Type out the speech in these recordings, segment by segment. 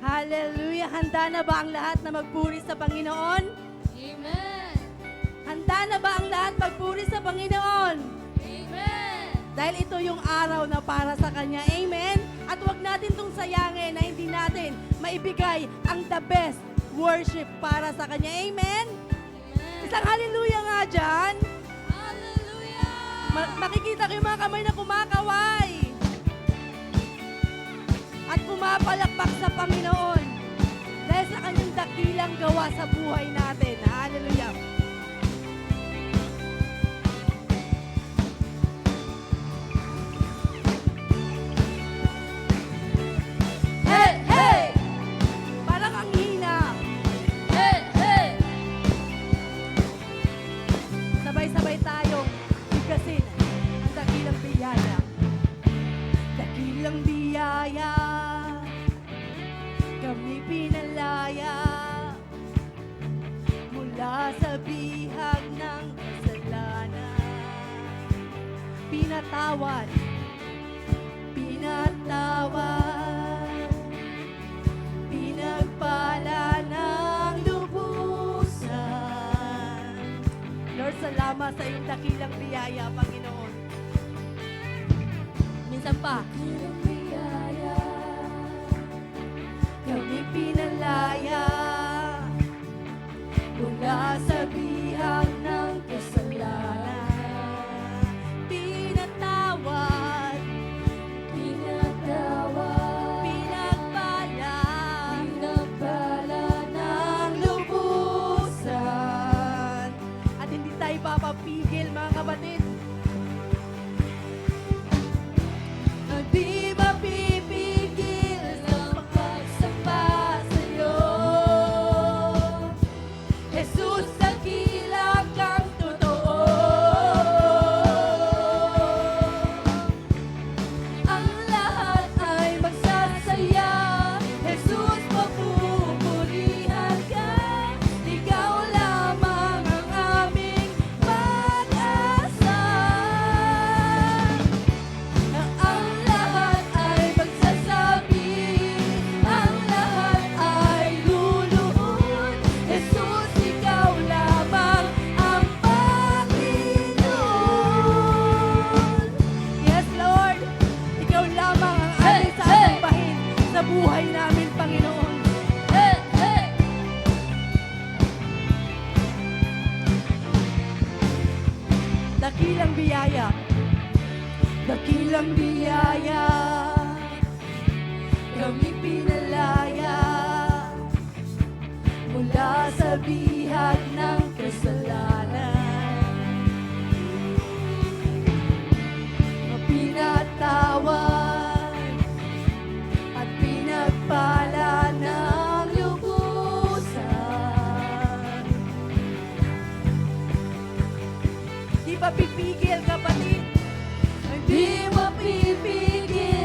Hallelujah! Handa na ba ang lahat na magpuri sa Panginoon? Amen. Handa na ba ang lahat magpuri sa Panginoon? Amen. Dahil ito yung araw na para sa Kanya. Amen? At huwag natin itong sayangin na hindi natin maibigay ang the best worship para sa Kanya. Amen? Amen. Isang hallelujah nga dyan. Hallelujah. Makikita ko yung mga kamay na kumakaway. At pumapalakpak sa Panginoon. Dahil sa Kanyang dakilang gawa sa buhay natin. Hallelujah. Hey! Hey! Parang ang hina. Hey, hey. Sabay-sabay tayong bigkasin ang dakilang biyaya. Dakilang biyaya, kami pinalaya mula sa bihag ng kasalanan. Pinatawad, pinatawad, pinagpala ng lubusan. Lord, salamat sa iyong dakilang biyaya, Panginoon. Minsan pa, Dakilang biyaya, kami pinalaya mula sa bihag ng kasalanan. Pinatawad, pinatawad, pinagpala pinagpala ng lubusan. At hindi tayo papapigil, mga kapatid. Di mapipigil sa pagsamba sa'yo. Jesus, dakila kang totoo. Ang lahat ay magsasaya. Jesus, papupurihan ka. Ikaw lamang ang aming pag-asa. Ang lahat ay magsasabi, ang lahat ay luluhod. Jesus, ikaw lamang ang Panginoon. Yes, Lord, ikaw lamang ang aming sasambahin sa buhay namin, Panginoon. hey, hey. Dakilang biyaya, dakilang biyaya, kami pinalaya mula sa bihag ng kasalanan. Pinatawad at pinagpala ng lubusan. Di ba pipigil, kapatid? Di mapipigil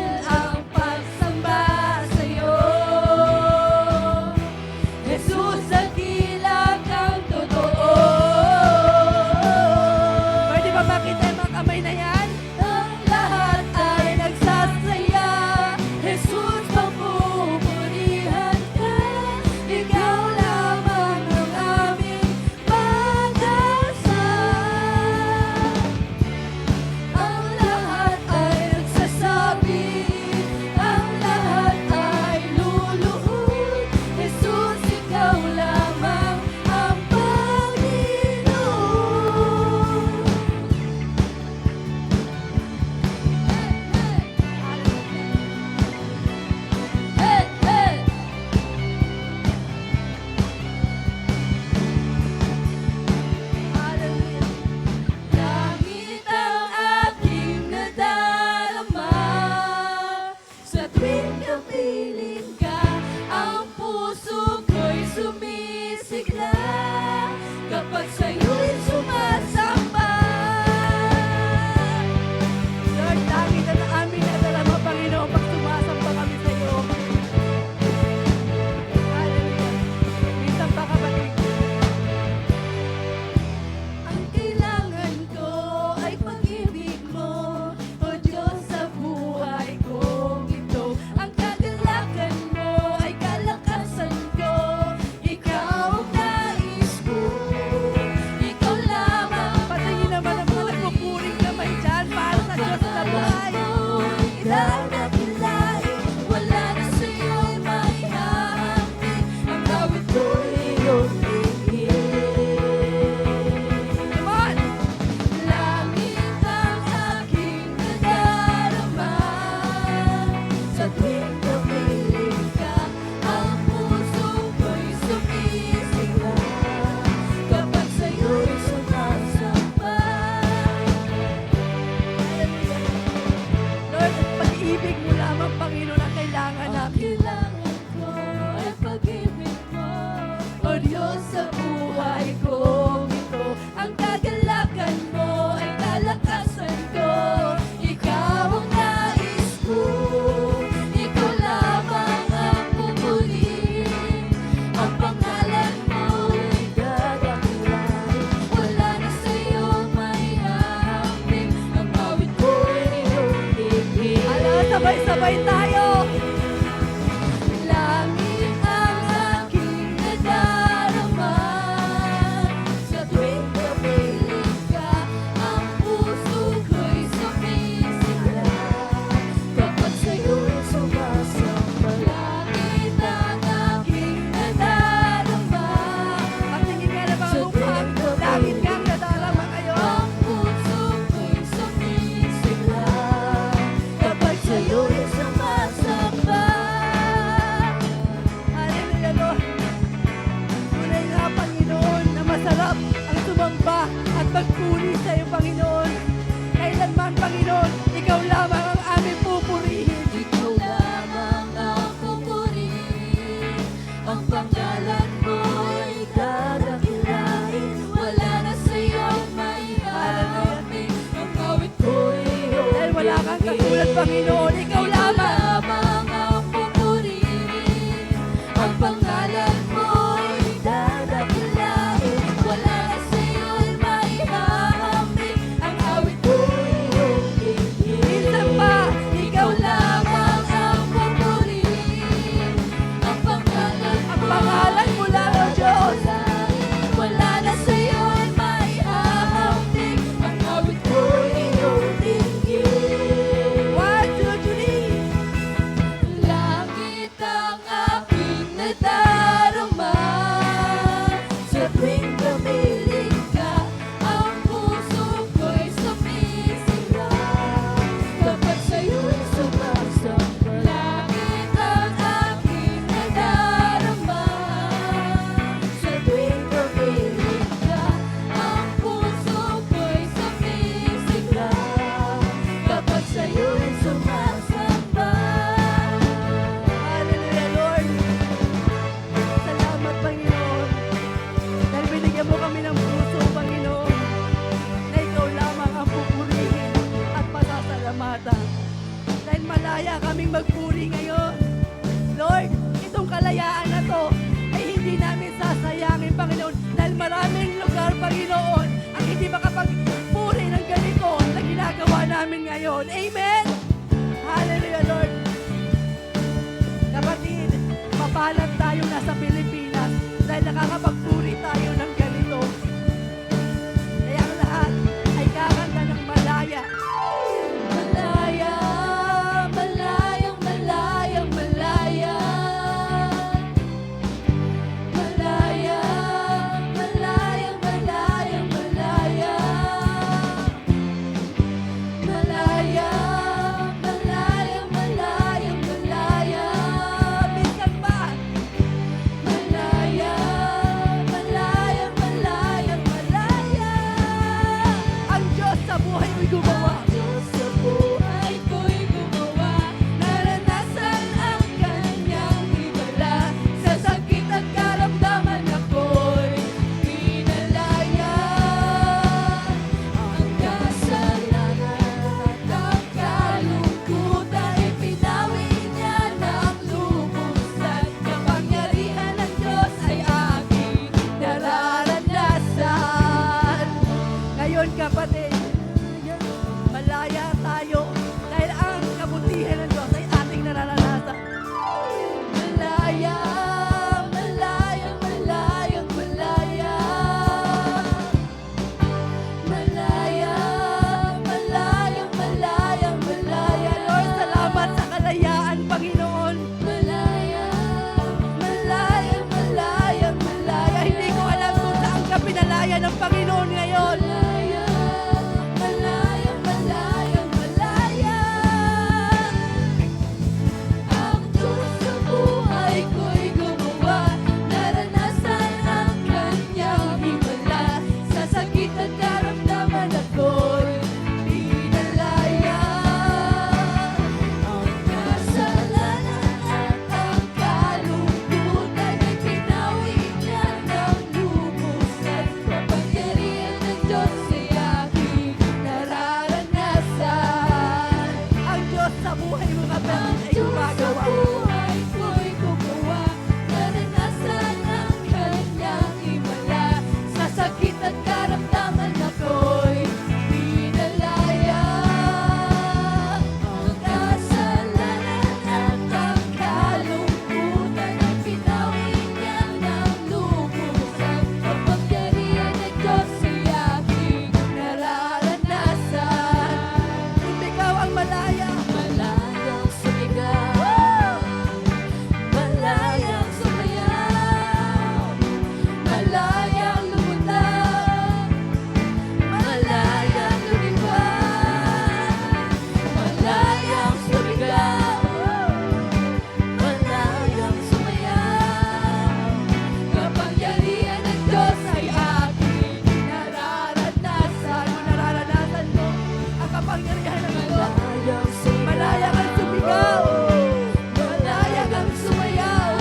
mo'y dadakilain. Wala na sa'yo'y maihahambing. Ang awit ko'y iyong iiging. Come on! Langit ang aking nadarama. Sa tuwing tumiling ka, ang puso ko'y sumisigla. Kapag sa'yo'y sumasambay. Lord, at pag-ibig mo lamang, Panginoon, ang kailangan Ang namin. kailangan ko ay pag-ibig mo, O Diyos, sa buhay ko ito. Ang kagalakan mo ay kalakasan ko. Ikaw ang nais ko, ikaw lamang ang pupurihin. Ang pangalan mo'y dadakilain. Wala na sa'yo maihahambing. Ang awit ko'y iyong ibig. Ala, sabay-sabay tayo! Langit ang aking nadarama. Sa tuwing tumiling ka, ang puso ko'y sumisigla. Kapag sa'yo'y sumasamba. Langit ang aking nadarama. Pagtingin nga na mga mukha, langit kang nadarama kayo. Ang puso ko'y sumisigla. Kapag sa'yo'y sumasamba. Hallelujah, Lord. Tunay nga, Panginoon, na masarap ang sumamba at magpuri sa iyo, Panginoon. Kailanman, Panginoon, ikaw lamang ang aming pupurihin. Ikaw lamang ang pupurihin. Ang pangalan mo'y dadakilain. Wala na sa'yong maihahambing. Ang awit ko'y iyong Dahil wala kang katulad, Panginoon, ikaw lamang. lamang ang pupurihin. Ang pangalan mo'y dadakilain. Wala na sa'yo'y maihahambing. Ang awit ko'y iyong ibig. Minsan pa, Ikaw lamang ang pupurihin. Ang pangalan mo lang, O Diyos. Wala na sa'yo'y maihahambing. Ang awit ko'y iyong dinggin. 1, 2, 3. Langit ang aking nadarama. Sa tuwing tumiling ka, ang puso ko'y sumisigla. Kapag sa'yo'y sumasamba. Langit ang aking nadarama. Sa tuwing tumiling ka, ang puso ko'y sumisigla. Kapag sa'yo'y sumasamba. Hallelujah, Lord. Salamat, Panginoon. Dahil binigyan mo kami ng puso, Panginoon, na ikaw lamang ang pupurihin at pasasalamatan. Dahil malaya kaming magpuri ngayon. Lord, itong kalayaan na to ay hindi namin sasayangin, Panginoon, dahil maraming lugar, Panginoon, ang hindi makapagpuri ng ganito na ginagawa namin ngayon. Amen? Hallelujah, Lord. Kapatid, mapalad tayong nasa Pilipinas dahil nakakapagpuri tayo ng ganito. Kaya ang lahat ay kakanta ng malaya. Malaya, malayang, malayang, malaya. Malaya, malayang, malayang, malaya. Malaya, buhay mo ka ba Ang ay Diyos sa gumagawa mo. buhay ko'y gumawa. Naranasan ang kanyang himala. Sa sakit at karamdaman ako'y pinalaya. Ang kasalanan at ang kalungkutan ay pinawi niya ng lubusan. Kapangyarihan ng Diyos ay aking nararanasan. Kung ikaw ang malaya, Malayang sumigaw, malayang sumayaw, malayang lumutang, malayang lumipad, malayang sumigaw, malayang sumayaw. Kapangyarihan ng Diyos ay aking nararanasan. kung nararanasan mo ang kapangyarihan ng Diyos, Malayang sumigaw, malaya kang sumigaw, malaya kang sumayaw,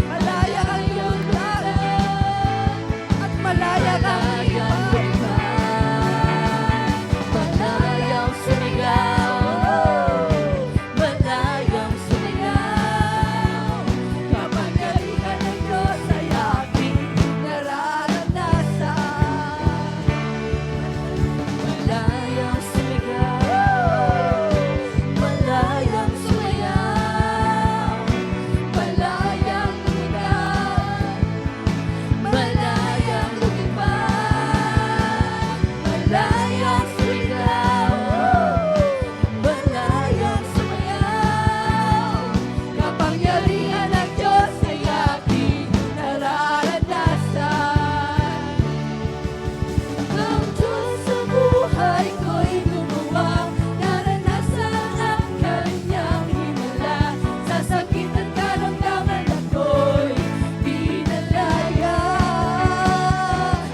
malaya kang lumutang, at malaya kang malayang lumipad, malayang sumigaw, malayang sumayaw. Kapangyarihan ng Diyos ay aking nararanasan. Malayang sumigaw, malayang sumayaw, malayang lumutang, malayang lumipad, malayang sumigaw, malayang sumayaw. Kapangyarihan ng Diyos ay aking nararanasan. Ang Diyos sa buhay ko'y gumawa. Naranasan ang kanyang himala. Sa sakit at karamdaman ako'y pinalaya.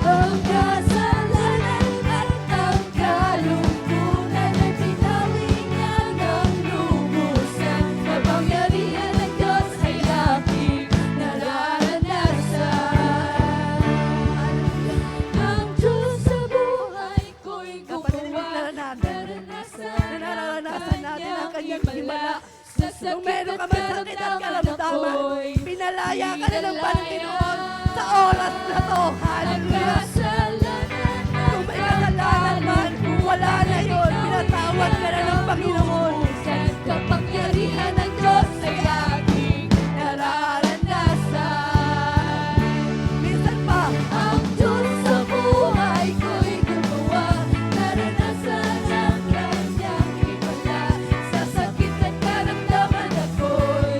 Ang kasalanan at ang kalungkutan ay pinawi niya ng lubusan. Kapangyarihan ng Diyos ay aking nararanasan. Ang Diyos sa buhay ko'y kapatid, gumawa. nararanasan natin ang kanyang himala. Sa Kung sakit meron at ka man sakit at karamdaman, ako'y pinalaya ka na ng Panginoon pinalaya. sa oras na to. Ang Hallelujah! kasalanan Kung may kasalanan man, wala na yun. Pinatawad ka na ng Panginoon. Kapangyarihan ng Diyos ay aking nararanasan. Minsan pa, Ang Diyos sa buhay ko'y gumawa. Naranasan ang kanyang himala. Sa sakit at karamdaman ako'y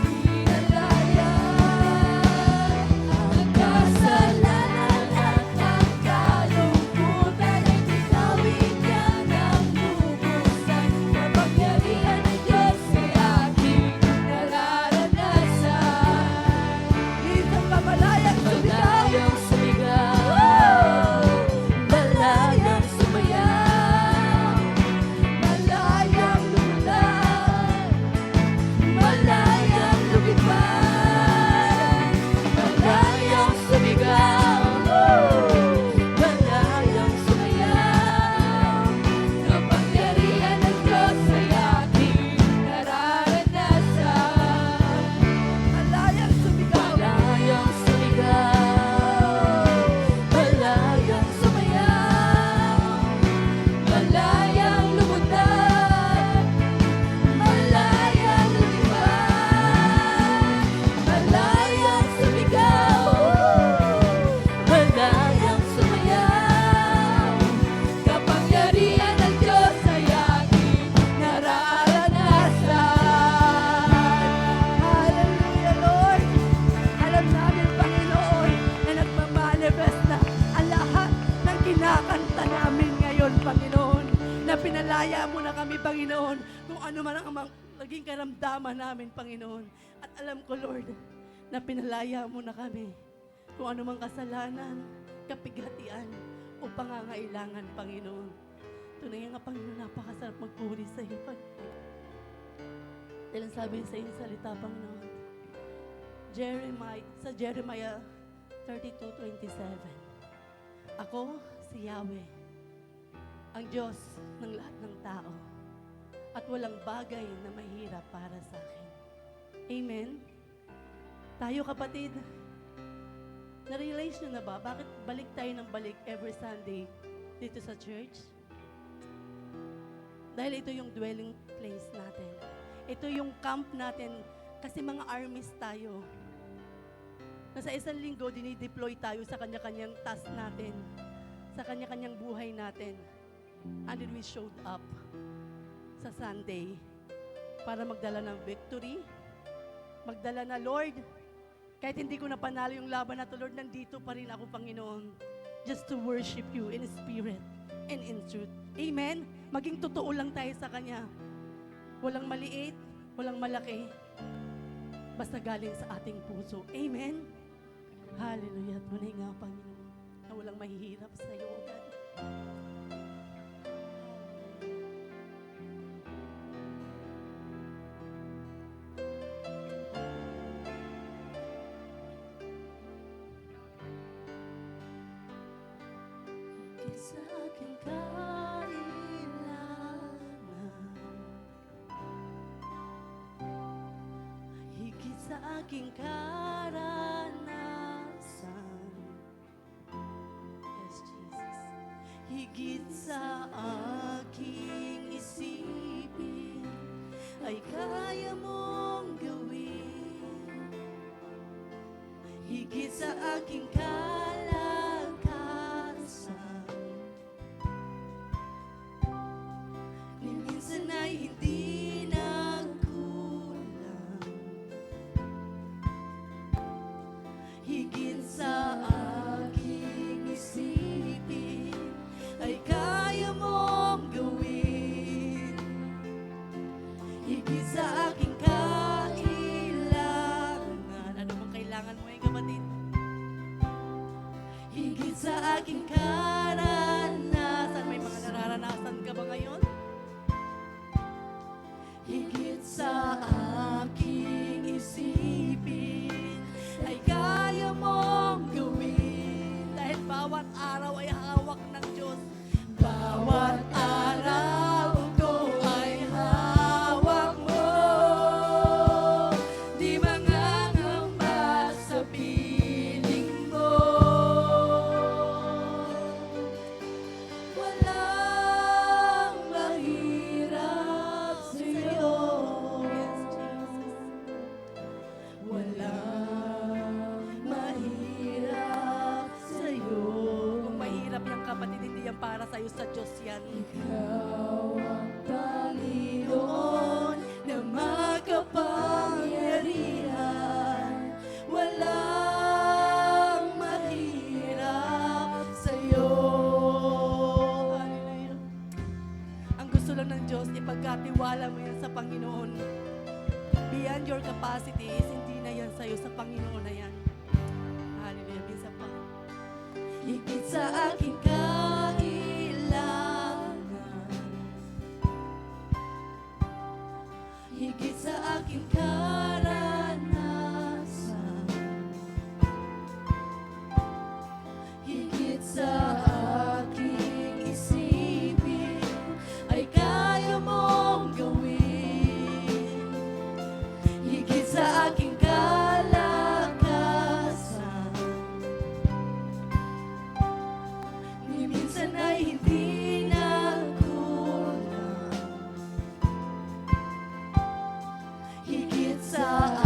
pinalaya. Ang kasalanan at ang kalungkutan ay pinawi niya ng lubusan. Kapangyarihan ng Diyos ay aking nararanasan. minsan pa malayang sumigaw. Malayang sumigaw, malayang sumayaw, malayang lumutang, malayang lumipad, malayang sumigaw, malayang sumayaw. Kapangyarihan ng Diyos ay aking nararanasan. Malayang sumigaw. Malayang sumigaw, malayang sumayaw, malayang lumutang, malayang lumipad, malayang sumigaw, malayang sumayaw. Kapangyarihan ng Diyos ay aking nararanasan. Hallelujah, Lord. Alam namin, Panginoon, na nagmamanifest na ang lahat ng kinakanta namin ngayon, Panginoon. Na pinalaya mo na kami, Panginoon, kung ano man ang naging karamdaman namin, Panginoon. At alam ko, Lord, na pinalaya mo na kami kung ano mang kasalanan, kapighatian, o pangangailangan, Panginoon. Tunay nga, Panginoon, napakasarap magpuri sa iyo, Panginoon. Dahil ang sabi sa iyong salita, Panginoon, Jeremiah 32:27. Ako, si Yahweh, ang Diyos ng lahat ng tao. at walang bagay na mahirap para sa akin. Amen? Tayo kapatid, na-realize nyo na ba bakit balik tayo ng balik every Sunday dito sa church? Dahil ito yung dwelling place natin. Ito yung camp natin kasi mga armies tayo. Na sa isang linggo, dinideploy tayo sa kanya-kanyang task natin, sa kanya-kanyang buhay natin. And then we showed up sa Sunday para magdala ng victory, magdala na, Lord, kahit hindi ko napanalo yung laban na to, Lord, nandito pa rin ako, Panginoon, just to worship you in spirit and in truth. Amen? Maging totoo lang tayo sa Kanya. Walang maliit, walang malaki, basta galing sa ating puso. Amen? Hallelujah. Tunay nga, Panginoon, na walang mahihirap sa iyo, God. Higit sa aking kailangan, higit sa aking karanasan. Yes, Jesus. Higit sa aking isipin ay kaya mong gawin. Higit sa aking kalakasan, ni minsan ay hindi nagkulang. Higit sa aking isipin ay kaya mong gawin. Higit sa aking kailangan. Ano bang kailangan mo eh, kapatid? Higit sa aking karanasan. May mga nararanasan ka ba ngayon? Higit sa aking isipin ay kaya mong gawin. Dahil bawat araw ay hawak ng Diyos. Bawat araw ko ay hawak mo. Di mangangamba sa piling mo. Walang mahirap sa'yo. Yes, Jesus. Walang mahirap sa'yo. Kung mahirap yung kapatid, hindi yan para sa'yo, sa Diyos yan. Ikaw ang Panginoon na makapangyarihan. Walang mahirap sa'yo. Hallelujah. Ang gusto lang ng Diyos, ipagkatiwala mo yan sa Panginoon. Beyond your capacities, hindi na yan sa'yo, sa Panginoon na yan. Hallelujah. Minsan pa. Higit sa aking kailangan, higit sa aking karanasan, higit sa aking isipin ay kaya mong gawin. Higit sa aking kalakasan, ni minsan ay hindi nagkulang. Higit sa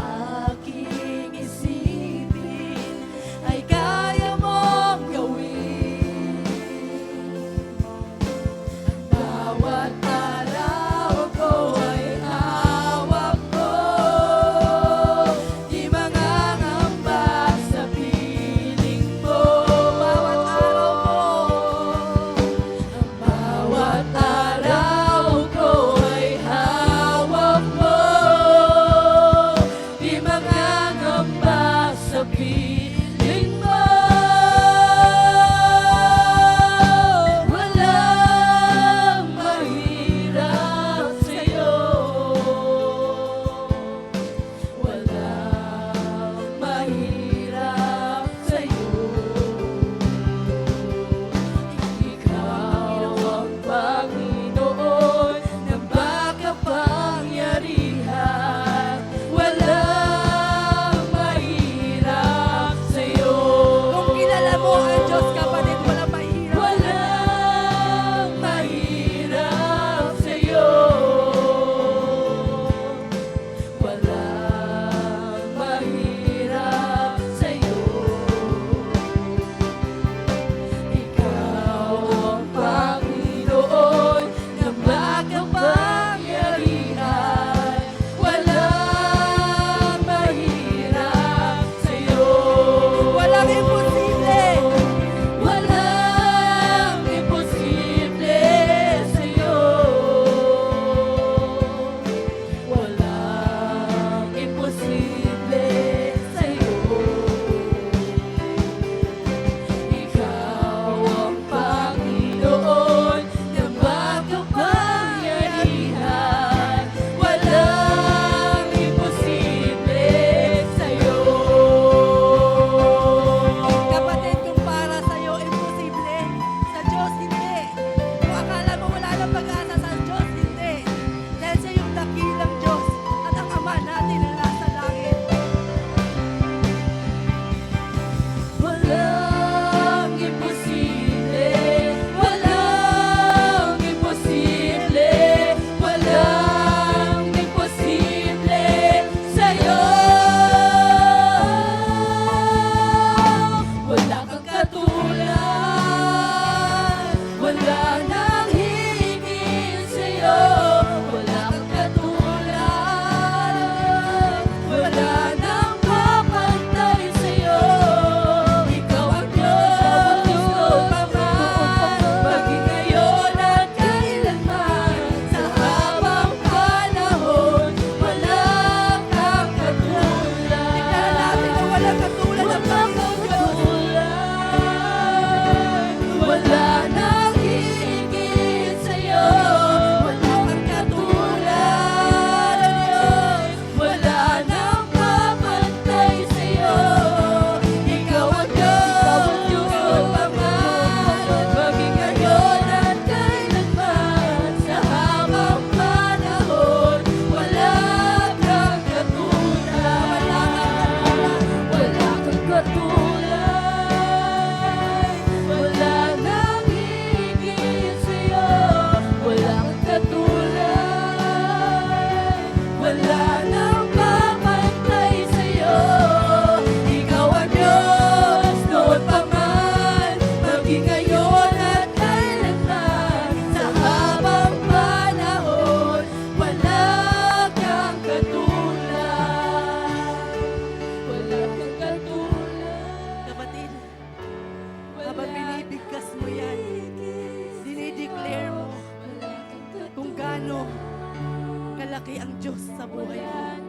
malaki ang Diyos sa buhay mo.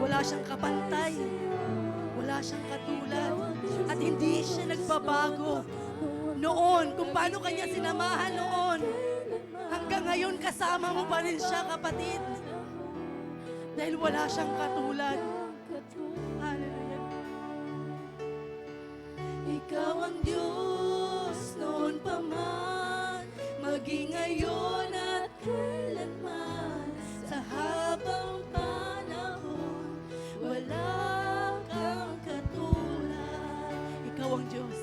Wala siyang kapantay. Wala siyang katulad. At hindi siya nagbabago. Noon, kung paano kanya sinamahan noon, hanggang ngayon kasama mo pa rin siya, kapatid. Dahil wala siyang katulad. Hallelujah. Ikaw ang Diyos noon pa man, maging ngayon at kailanman. Sa habang panahon, wala kang katulad. Ikaw ang Diyos.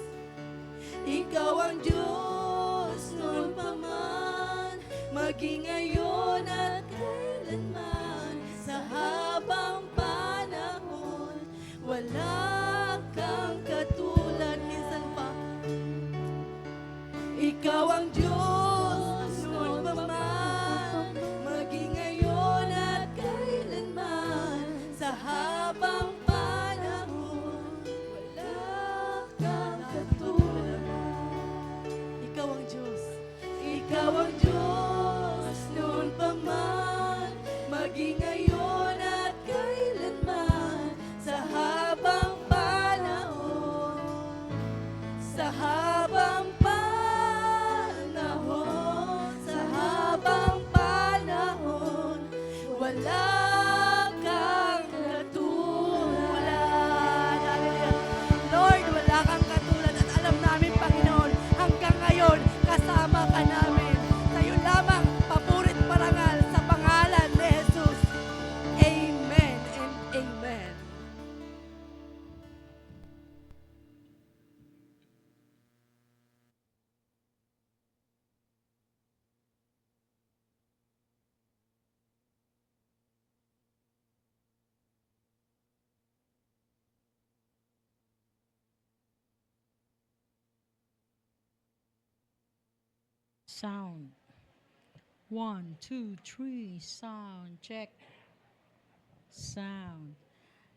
Ikaw ang Diyos noon pa man, maging ngayon at kailanman. Sa habang panahon, wala kang katulad. Minsan pa, Ikaw ang Diyos noon pa man, maging ngayon at kailanman. Sa habang panahon, wala kang katulad. ikaw ang Diyos. Ikaw ang Diyos noon pa man, maging ngayon at kailanman. Sa habang panahon, sa habang panahon, sa habang panahon, wala kang katulad. Hallelujah. Lord, wala kang katulad at alam namin, Panginoon, hanggang ngayon, kasama ka namin. Sa'yo lamang, papurit parangal sa pangalan ni Jesus. Amen and amen. Sound. 1, 2, 3, sound. Check. Sound.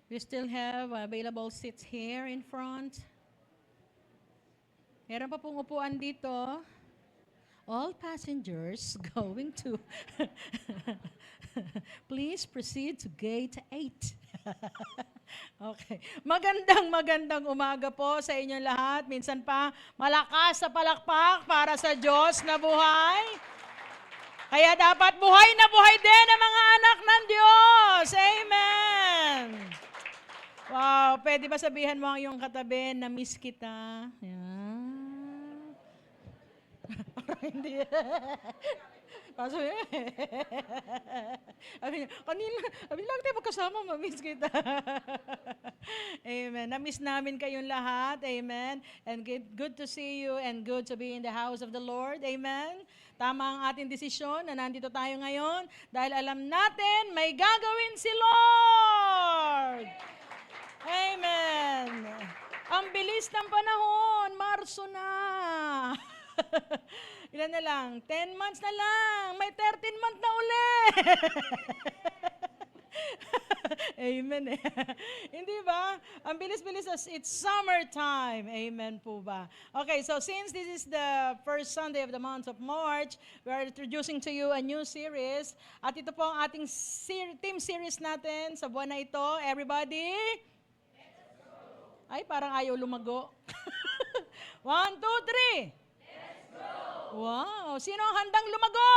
We still have available seats here in front. Meron pa pong upuan dito. All passengers going to please proceed to gate 8. Okay. Magandang umaga po sa inyong lahat. Minsan pa, malakas sa palakpak para sa Diyos na buhay. Kaya dapat buhay na buhay din ang mga anak ng Diyos. Amen. Wow, pwede ba sabihan mo ang iyong katabi na miss kita? Yan. Hindi. Kaso kanina lang tayo magkasama, mamiss kita. Amen. Na-miss namin kayong lahat. Amen. And good to see you and good to be in the house of the Lord. Amen. Tama ang ating desisyon na nandito tayo ngayon dahil alam natin may gagawin si Lord. Amen. Ang bilis ng panahon, Marso na. Ilan na lang? 10 months na lang. May 13 month na uli. Amen. Hindi ba? Ang bilis-bilis as it's summertime. Amen po ba? Okay, so since this is the first Sunday of the month of March, we are introducing to you a new series. At ito po ang ating team series natin sa buwan na ito. Everybody? Ay, parang ayaw lumago. 1, 2, 3. Wow! Sino ang handang lumago?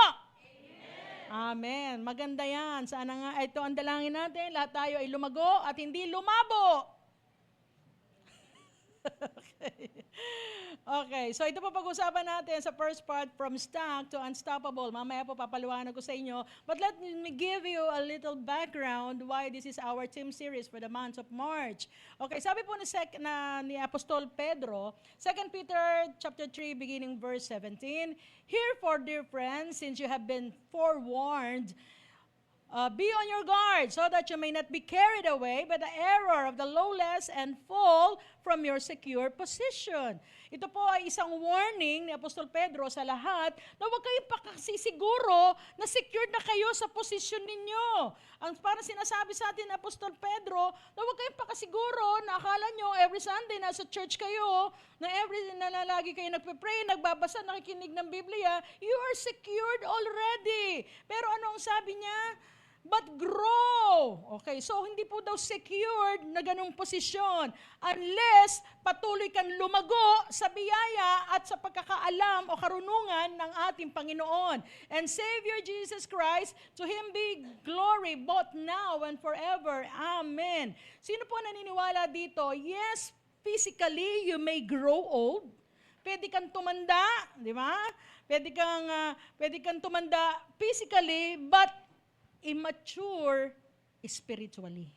Amen. Maganda yan. Sana nga, ito ang dalangin natin. Lahat tayo ay lumago at hindi lumabo. Okay. So ito po pag-usapan natin sa first part, from stuck to unstoppable. Mamaya po papaliwanag ko sa inyo. But let me give you a little background why this is our team series for the month of March. Okay. Sabi po ni Apostol Pedro, 2 Peter chapter 3 beginning verse 17, "Herefore, dear friends, since you have been forewarned, be on your guard so that you may not be carried away by the error of the lawless and fall from your secure position." Ito po ay isang warning ni Apostol Pedro sa lahat na huwag kayong pakasisiguro na secured na kayo sa posisyon ninyo. Ang parang sinasabi sa atin ni Apostol Pedro na huwag kayong pakasiguro na akala nyo every Sunday nasa church kayo, na lagi kayo nagpe-pray, nagbabasa, nakikinig ng Biblia, you are secured already. Pero ano ang sabi niya? but grow. Okay, so hindi po daw secured na ganung posisyon unless patuloy kang lumago sa biyaya at sa pagkakaalam o karunungan ng ating Panginoon and Savior Jesus Christ. To Him be glory both now and forever. Amen. Sino po naniniwala dito? Yes, physically you may grow old. Pwede kang tumanda, di ba? Pwede kang tumanda physically, but immature spiritually.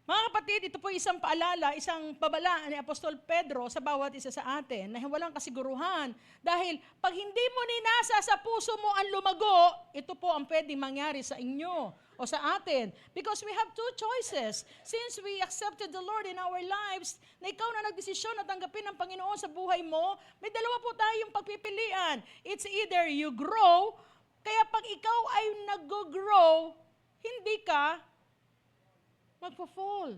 Mga kapatid, ito po isang paalala, isang babala ni Apostol Pedro sa bawat isa sa atin na walang kasiguruhan. Dahil pag hindi mo ninasa sa puso mo ang lumago, ito po ang pwedeng mangyari sa inyo o sa atin. Because we have two choices. Since we accepted the Lord in our lives, na ikaw na nagdesisyon na tanggapin ng Panginoon sa buhay mo, may dalawa po tayong pagpipilian. It's either you grow, kaya pag ikaw ay nag-grow, hindi ka magpo-fall.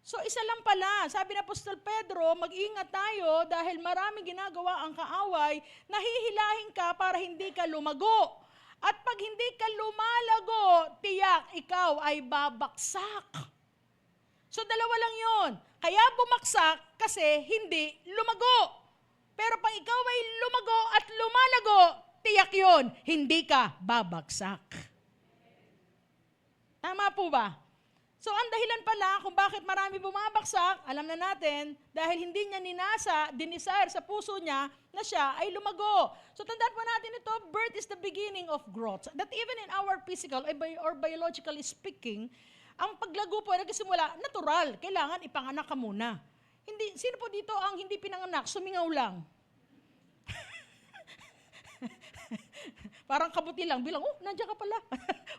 So isa lang pala, sabi ni Apostol Pedro, mag-ingat tayo dahil maraming ginagawa ang kaaway, nahihilahin ka para hindi ka lumago. At pag hindi ka lumalago, tiyak ikaw ay babaksak. So dalawa lang yon. Kaya bumaksak kasi hindi lumago. Pero pag ikaw ay lumago at lumalago, tiyak yon, hindi ka babaksak. Tama po ba? So ang dahilan pala kung bakit marami bumabaksak, alam na natin, dahil hindi niya dinesire sa puso niya na siya ay lumago. So tandaan po natin ito, birth is the beginning of growth. That even in our physical or biologically speaking, ang paglago po ay nagsimula, natural, kailangan ipanganak ka muna. Sino po dito ang hindi pinanganak, sumingaw lang? Parang kabuti lang, bilang, nandiyan ka pala.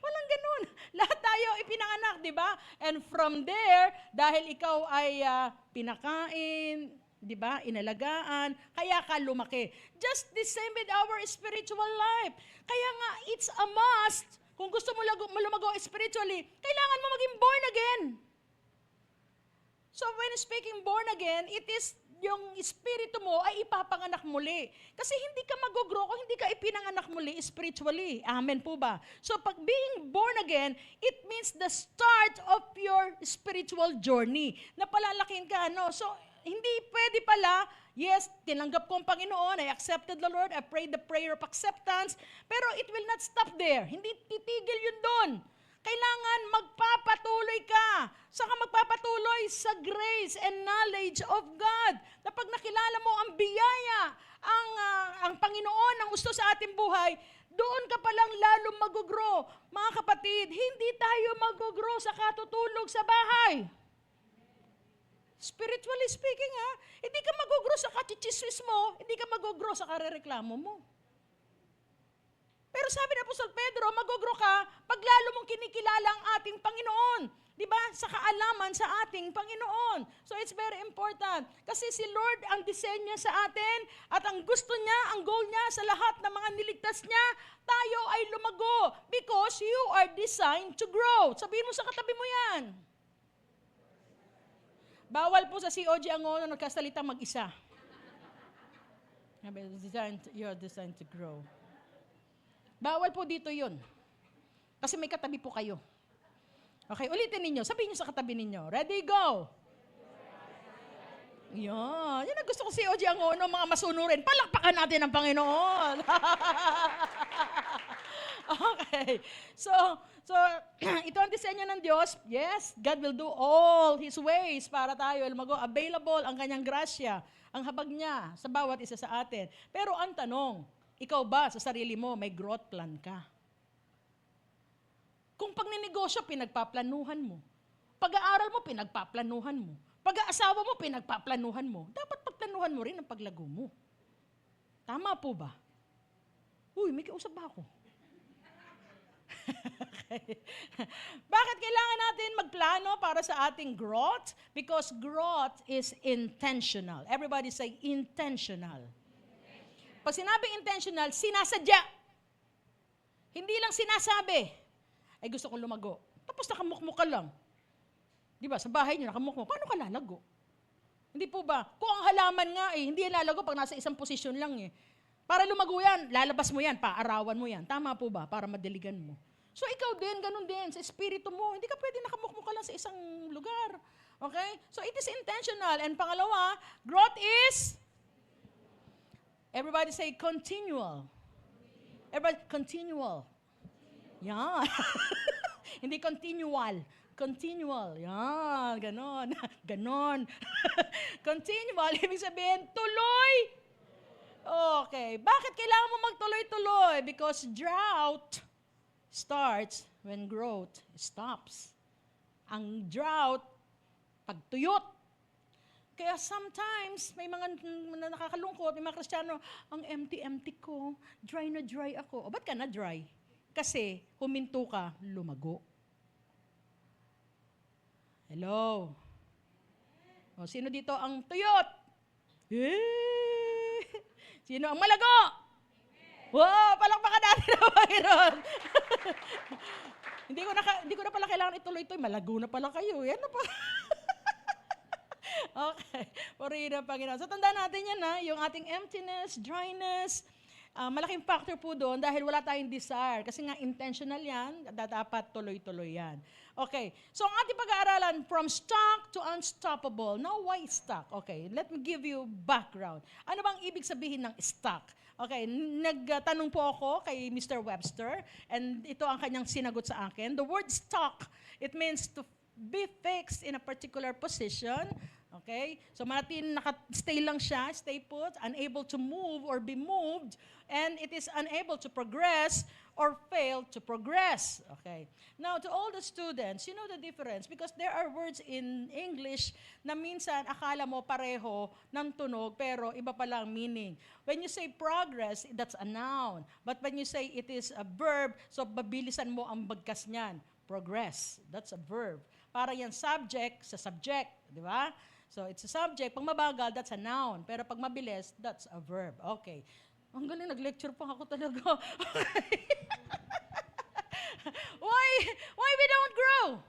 Walang ganun. Lahat tayo ipinanganak, di ba? And from there, dahil ikaw ay pinakain, di ba, inalagaan, kaya ka lumaki. Just the same with our spiritual life. Kaya nga, it's a must. Kung gusto mo lumago spiritually, kailangan mo maging born again. So when speaking born again, it is yung espiritu mo ay ipapanganak muli. Kasi hindi ka mag-grow kung hindi ka ipinanganak muli spiritually. Amen po ba? So pag being born again, it means the start of your spiritual journey. Na palalakin ka, no? So hindi pwede pala, yes, tinanggap ko ang Panginoon, I accepted the Lord, I prayed the prayer of acceptance, pero it will not stop there. Hindi titigil yun doon. Kailangan magpapatuloy ka. Saka magpapatuloy sa grace and knowledge of God. Na pag nakilala mo ang biyaya, ang Panginoon ang gusto sa ating buhay, doon ka palang lalong mag-grow. Mga kapatid, hindi tayo mag-grow sa katutulog sa bahay. Spiritually speaking, hindi ka mag-grow sa kachichismis mo, hindi ka mag-grow sa karereklamo mo. Pero sabi ng Apostol Pedro, mag-grow ka pag lalo mong kinikilala ang ating Panginoon. Di ba? Sa kaalaman sa ating Panginoon. So it's very important. Kasi si Lord ang disenyo sa atin at ang gusto niya, ang goal niya sa lahat ng mga niligtas niya, tayo ay lumago because you are designed to grow. Sabihin mo sa katabi mo yan. Bawal po sa COG Angono nagkasalita mag-isa. You're designed to grow. Bawal po dito yun. Kasi may katabi po kayo. Okay, ulitin ninyo. Sabihin nyo sa katabi ninyo. Ready, go! Yan. Yan ang gusto ko si OG Angono, mga masunurin. Palakpakan natin ang Panginoon. Okay. So ito ang disenyo ng Diyos. Yes, God will do all His ways para tayo available ang kanyang grasya, ang habag niya sa bawat isa sa atin. Pero ang tanong, ikaw ba sa sarili mo may growth plan ka? Kung pag ninegosyo, pinagpaplanuhan mo. Pag-aaral mo, pinagpaplanuhan mo. Pag-aasawa mo, pinagpaplanuhan mo. Dapat pagplanuhan mo rin ang paglago mo. Tama po ba? Uy, may kausap ba ako? Okay. Bakit kailangan natin magplano para sa ating growth? Because growth is intentional. Everybody say intentional. Pag sinabing intentional, sinasadya. Hindi lang sinasabi, ay gusto kong lumago. Tapos nakamukmuk ka lang. Di ba, sa bahay niyo nakamukmuk, paano ka lalago? Hindi po ba? Kung ang halaman nga hindi lalago pag nasa isang posisyon lang Para lumago yan, lalabas mo yan, paarawan mo yan. Tama po ba? Para madiligan mo. So ikaw din, ganun din, sa espiritu mo. Hindi ka pwede nakamukmuk ka lang sa isang lugar. Okay? So it is intentional. And pangalawa, growth is, everybody say continual. Everybody, continual. Yan. Hindi continual. Continual. Yan, ganon. Ganon. Continual, ibig sabihin, tuloy. Okay. Bakit kailangan mo magtuloy-tuloy? Because drought starts when growth stops. Ang drought, pagtuyot. Kaya sometimes, may mga nakakalungkot, may mga Kristiyano, ang empty-empty ko, dry na dry ako. O ba't ka na dry? Kasi, huminto ka, lumago. Hello? O, sino dito ang tuyot? Eh! Sino ang malago? Wow, palakpakan natin ang Panginoon. Hindi ko na pala kailangan ituloy-tuloy. Malago na pala kayo. Yan na pa. Okay. Purihin ang Panginoon. So, tandaan natin yan yung ating emptiness, dryness, malaking factor po doon dahil wala tayong desire. Kasi nga intentional yan, dapat tuloy-tuloy yan. Okay. So, ang ating pag-aaralan, from stuck to unstoppable. Now, why stuck? Okay. Let me give you background. Ano bang ibig sabihin ng stuck? Okay. Nagtanong po ako kay Mr. Webster and ito ang kanyang sinagot sa akin. The word stuck, it means to be fixed in a particular position. Okay? So manatin naka-stay lang siya, stay put, unable to move or be moved, and it is unable to progress or fail to progress. Okay? Now, to all the students, you know the difference because there are words in English na minsan akala mo pareho ng tunog pero iba pa lang meaning. When you say progress, that's a noun. But when you say it is a verb, so babilisan mo ang bagkas niyan. Progress, that's a verb. Para yan subject sa subject, di ba? So, it's a subject. Pag mabagal, that's a noun. Pero pag mabilis, that's a verb. Okay. Ang galing, nag-lecture pa ako talaga. Okay. Why we don't grow?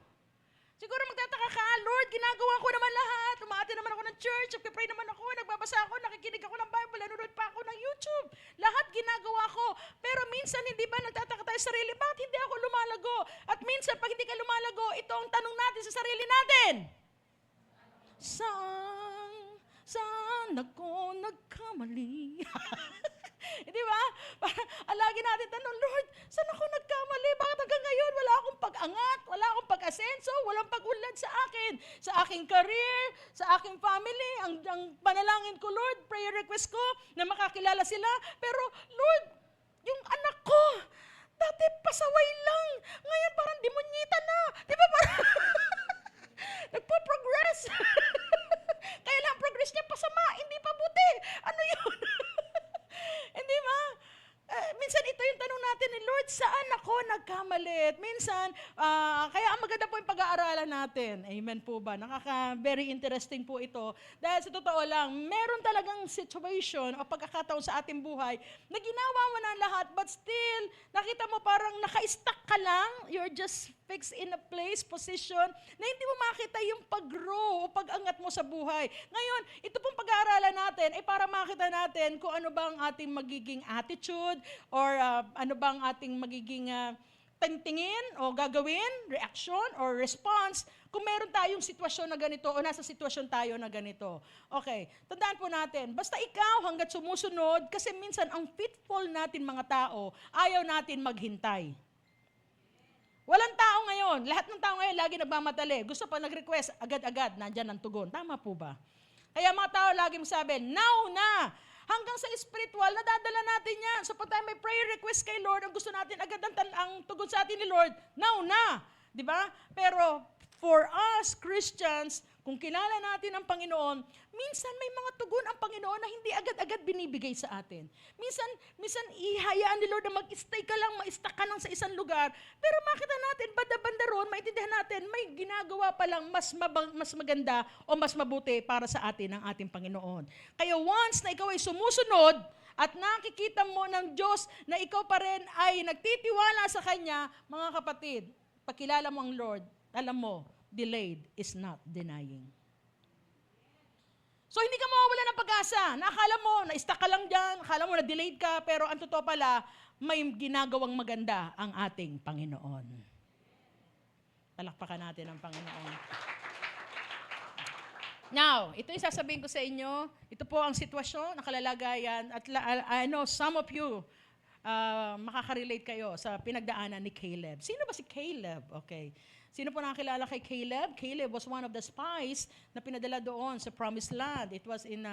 Siguro magtataka ka, Lord, ginagawa ko naman lahat. Umaati naman ako ng church, nagpipray naman ako, nagbabasa ako, nakikinig ako ng Bible, nanonood pa ako ng YouTube. Lahat ginagawa ko. Pero minsan, hindi ba nagtataka tayo sa sarili, bakit hindi ako lumalago? At minsan, pag hindi ka lumalago, ito ang tanong natin sa sarili natin. Saan ako nagkamali? Di ba? Lagi natin tanong, Lord, saan ako nagkamali? Bakit hanggang ngayon wala akong pag-angat, wala akong pag-asenso, walang pag-unlad sa akin, sa aking career, sa aking family, ang panalangin ko, Lord, prayer request ko, na makakilala sila. Pero, Lord, yung anak ko, dati pasaway lang, ngayon parang demonyita na. Di ba parang nagpo-progress. Kaya lang progress niya pasama, hindi pa buti. Ano yun? Hindi ba? Minsan ito yung tanong natin ni Lord, saan ako nagkamali? Minsan, kaya ang maganda po yung pag-aaralan natin. Amen po ba? Very interesting po ito. Dahil sa totoo lang, meron talagang situation o pagkakataon sa ating buhay na ginawa mo na lahat, but still, nakita mo parang naka-stuck ka lang, you're just fixed in a place, position, na hindi mo makita yung pag-grow o pag-angat mo sa buhay. Ngayon, ito pong pag-aaralan natin ay para makita natin kung ano bang ating magiging attitude or ano bang ating magiging tingin o gagawin, reaction or response kung meron tayong sitwasyon na ganito o nasa sitwasyon tayo na ganito. Okay, tandaan po natin, basta ikaw hanggat sumusunod, kasi minsan ang fitful natin mga tao, ayaw natin maghintay. Walang tao ngayon, lahat ng tao ngayon lagi nagmamadali. Gusto pa nag-request, agad-agad, nandyan ang tugon. Tama po ba? Kaya mga tao lagi magsabi, now na! Hanggang sa spiritual, nadadala natin yan. So pag tayo may prayer request kay Lord, ang gusto natin agad ang tugon sa atin ni Lord, now na! Di ba? Pero for us, Christians, kung kilala natin ang Panginoon, minsan may mga tugon ang Panginoon na hindi agad-agad binibigay sa atin. Minsan ihayaan ni Lord na mag-stay ka lang, ma-stuck ka lang sa isang lugar, pero makita natin, banda-banda ron, maintindihan natin, may ginagawa pa lang mas maganda o mas mabuti para sa atin ng ating Panginoon. Kaya once na ikaw ay sumusunod, at nakikita mo ng Diyos na ikaw pa rin ay nagtitiwala sa Kanya, mga kapatid, pagkilala mo ang Lord, alam mo, delayed is not denying. So, hindi ka mawawala ng pag-asa. Nakakala mo, na-stuck ka lang dyan, akala mo na-delayed ka, pero ang totoo pala, may ginagawang maganda ang ating Panginoon. Palakpakan natin ang Panginoon. Now, ito yung sasabihin ko sa inyo. Ito po ang sitwasyon, ang kalalagayan. At I know some of you, makaka-relate kayo sa pinagdaanan ni Caleb. Sino ba si Caleb? Okay. Sino po nakakilala kay Caleb? Caleb was one of the spies na pinadala doon sa Promised Land. It was in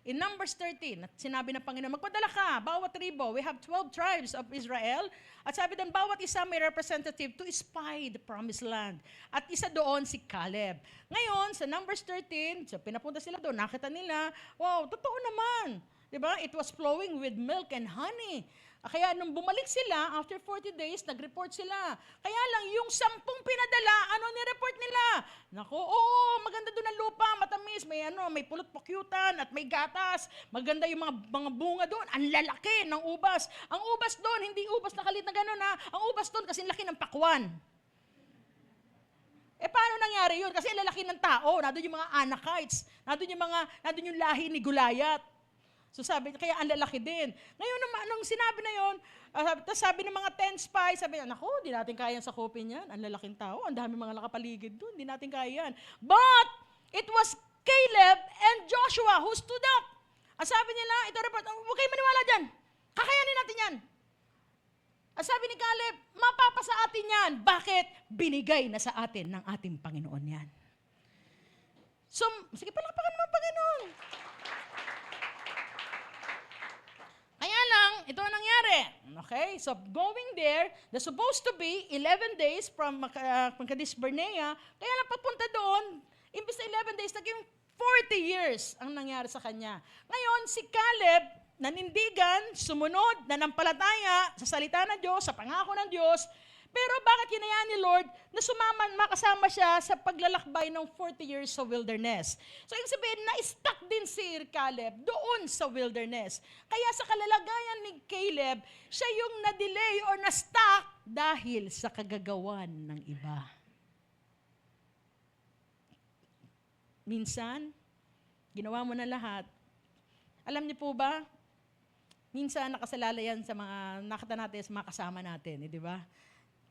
Numbers 13. At sinabi ng Panginoon, magpadala ka, bawat tribo. We have 12 tribes of Israel. At sabi doon, bawat isa may representative to spy the Promised Land. At isa doon si Caleb. Ngayon, sa Numbers 13, so pinapunta sila doon, nakita nila, wow, totoo naman. Diba? It was flowing with milk and honey. Kaya nung bumalik sila, after 40 days, nag-report sila. Kaya lang, yung 10 pinadala, ano ni-report nila? Naku, oo, maganda doon ang lupa, matamis, may pulot-pukyutan, at may gatas. Maganda yung mga bunga doon. Ang lalaki ng ubas. Ang ubas doon, hindi ubas na kalit na gano'n ha. Ang ubas doon kasi laki ng pakwan. Paano nangyari yun? Kasi lalaki ng tao, nandun yung mga Anakites, nandun yung lahi ni Goliath. So sabi, kaya ang lalaki din. Ngayon, nung sinabi na yun, tapos sabi ng mga 10 spies, sabi niya, naku, di natin kaya sakupin yan. Ang lalaking tao, ang dami mga nakapaligid doon, di natin kaya yan. But, it was Caleb and Joshua who stood up. Ang sabi nila, ito report, huwag kayo maniwala dyan. Kakayanin natin yan. Ang sabi ni Caleb, mapapasa atin yan. Bakit? Binigay na sa atin ng ating Panginoon yan. So, sige, palakpakan mo ang Panginoon. Kaya lang, ito ang nangyari. Okay? So, going there, there's supposed to be 11 days from Kadesh Barnea. Kaya lang papunta doon, imbis na 11 days, naging 40 years ang nangyari sa kanya. Ngayon, si Caleb, nanindigan, sumunod, nanampalataya sa salita ng Diyos, sa pangako ng Diyos. Pero bakit hinayaan ni Lord na makasama siya sa paglalakbay ng 40 years sa wilderness? So, ibig sabihin, na-stuck din si Caleb doon sa wilderness. Kaya sa kalalagayan ni Caleb, siya yung na-delay or na-stuck dahil sa kagagawan ng iba. Minsan, ginawa mo na lahat. Alam niyo po ba, minsan nakasalala yan sa mga nakita natin, sa mga kasama natin, di ba?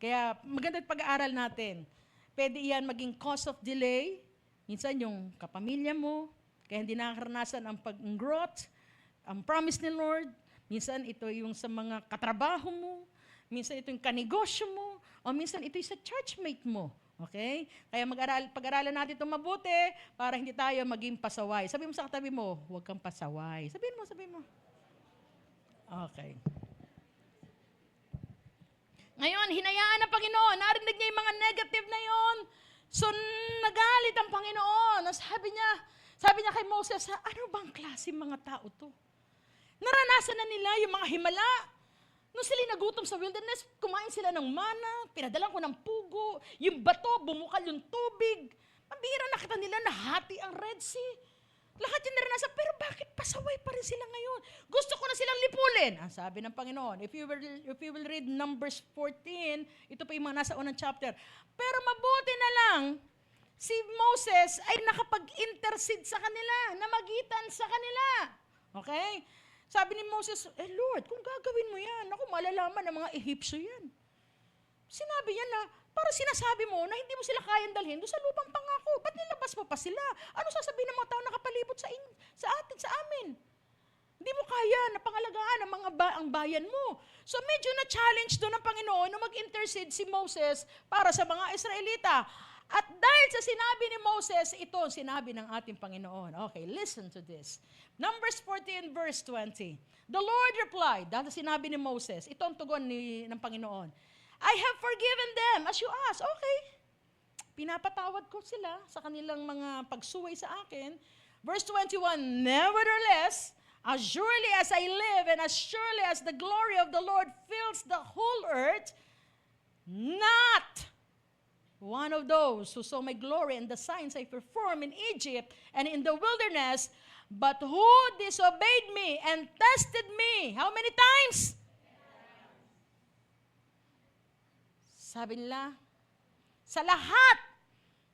Kaya maganda pag-aaral natin. Pwede yan maging cause of delay. Minsan yung kapamilya mo, kaya hindi nakakaranasan ang pag-growth, ang promise ni Lord. Minsan ito yung sa mga katrabaho mo. Minsan ito yung kanegosyo mo. O minsan ito yung sa churchmate mo. Okay? Kaya pag-aralan natin ito mabuti para hindi tayo maging pasaway. Sabi mo sa katabi mo, huwag kang pasaway. Sabihin mo. Okay. Ngayon, hinayaan ng Panginoon. Narinig niya yung mga negative na yon. So, nagalit ang Panginoon. Sabi niya kay Moses, ano bang klase mga tao to? Naranasan na nila yung mga himala. Nung sila nagutom sa wilderness, kumain sila ng mana, pinadalan ko ng pugo, yung bato, bumukal yung tubig. Mabihira nakita nila nahati ang Red Sea. Lahat yung naranasan, pero bakit pasaway pa rin sila ngayon? Gusto ko na silang lipulin. Ang sabi ng Panginoon, if you will read Numbers 14, ito pa yung mga nasa unang chapter. Pero mabuti na lang, si Moses ay nakapag-intercede sa kanila, namagitan sa kanila. Okay? Sabi ni Moses, Lord, kung gagawin mo yan, ako malalaman ng mga Ehipsyo yan. Sinabi niya na, para sinasabi mo na hindi mo sila kayang dalhin doon sa lupang pangako. Ba't nilabas mo pa sila? Ano sasabihin ng mga tao nakapalibot sa amin? Hindi mo kaya na pangalagaan ang bayan mo. So medyo na-challenge doon ng Panginoon na mag-intercede si Moses para sa mga Israelita. At dahil sa sinabi ni Moses, ito ang sinabi ng ating Panginoon. Okay, listen to this. Numbers 14 verse 20. The Lord replied, dahil sa sinabi ni Moses, ito ang tugon ng Panginoon. I have forgiven them as you asked. Okay. Pinapatawad ko sila sa kanilang mga pagsuway sa akin. Verse 21, nevertheless, as surely as I live and as surely as the glory of the Lord fills the whole earth, not one of those who saw my glory and the signs I perform in Egypt and in the wilderness, but who disobeyed me and tested me. How many times? Sabi nila, sa lahat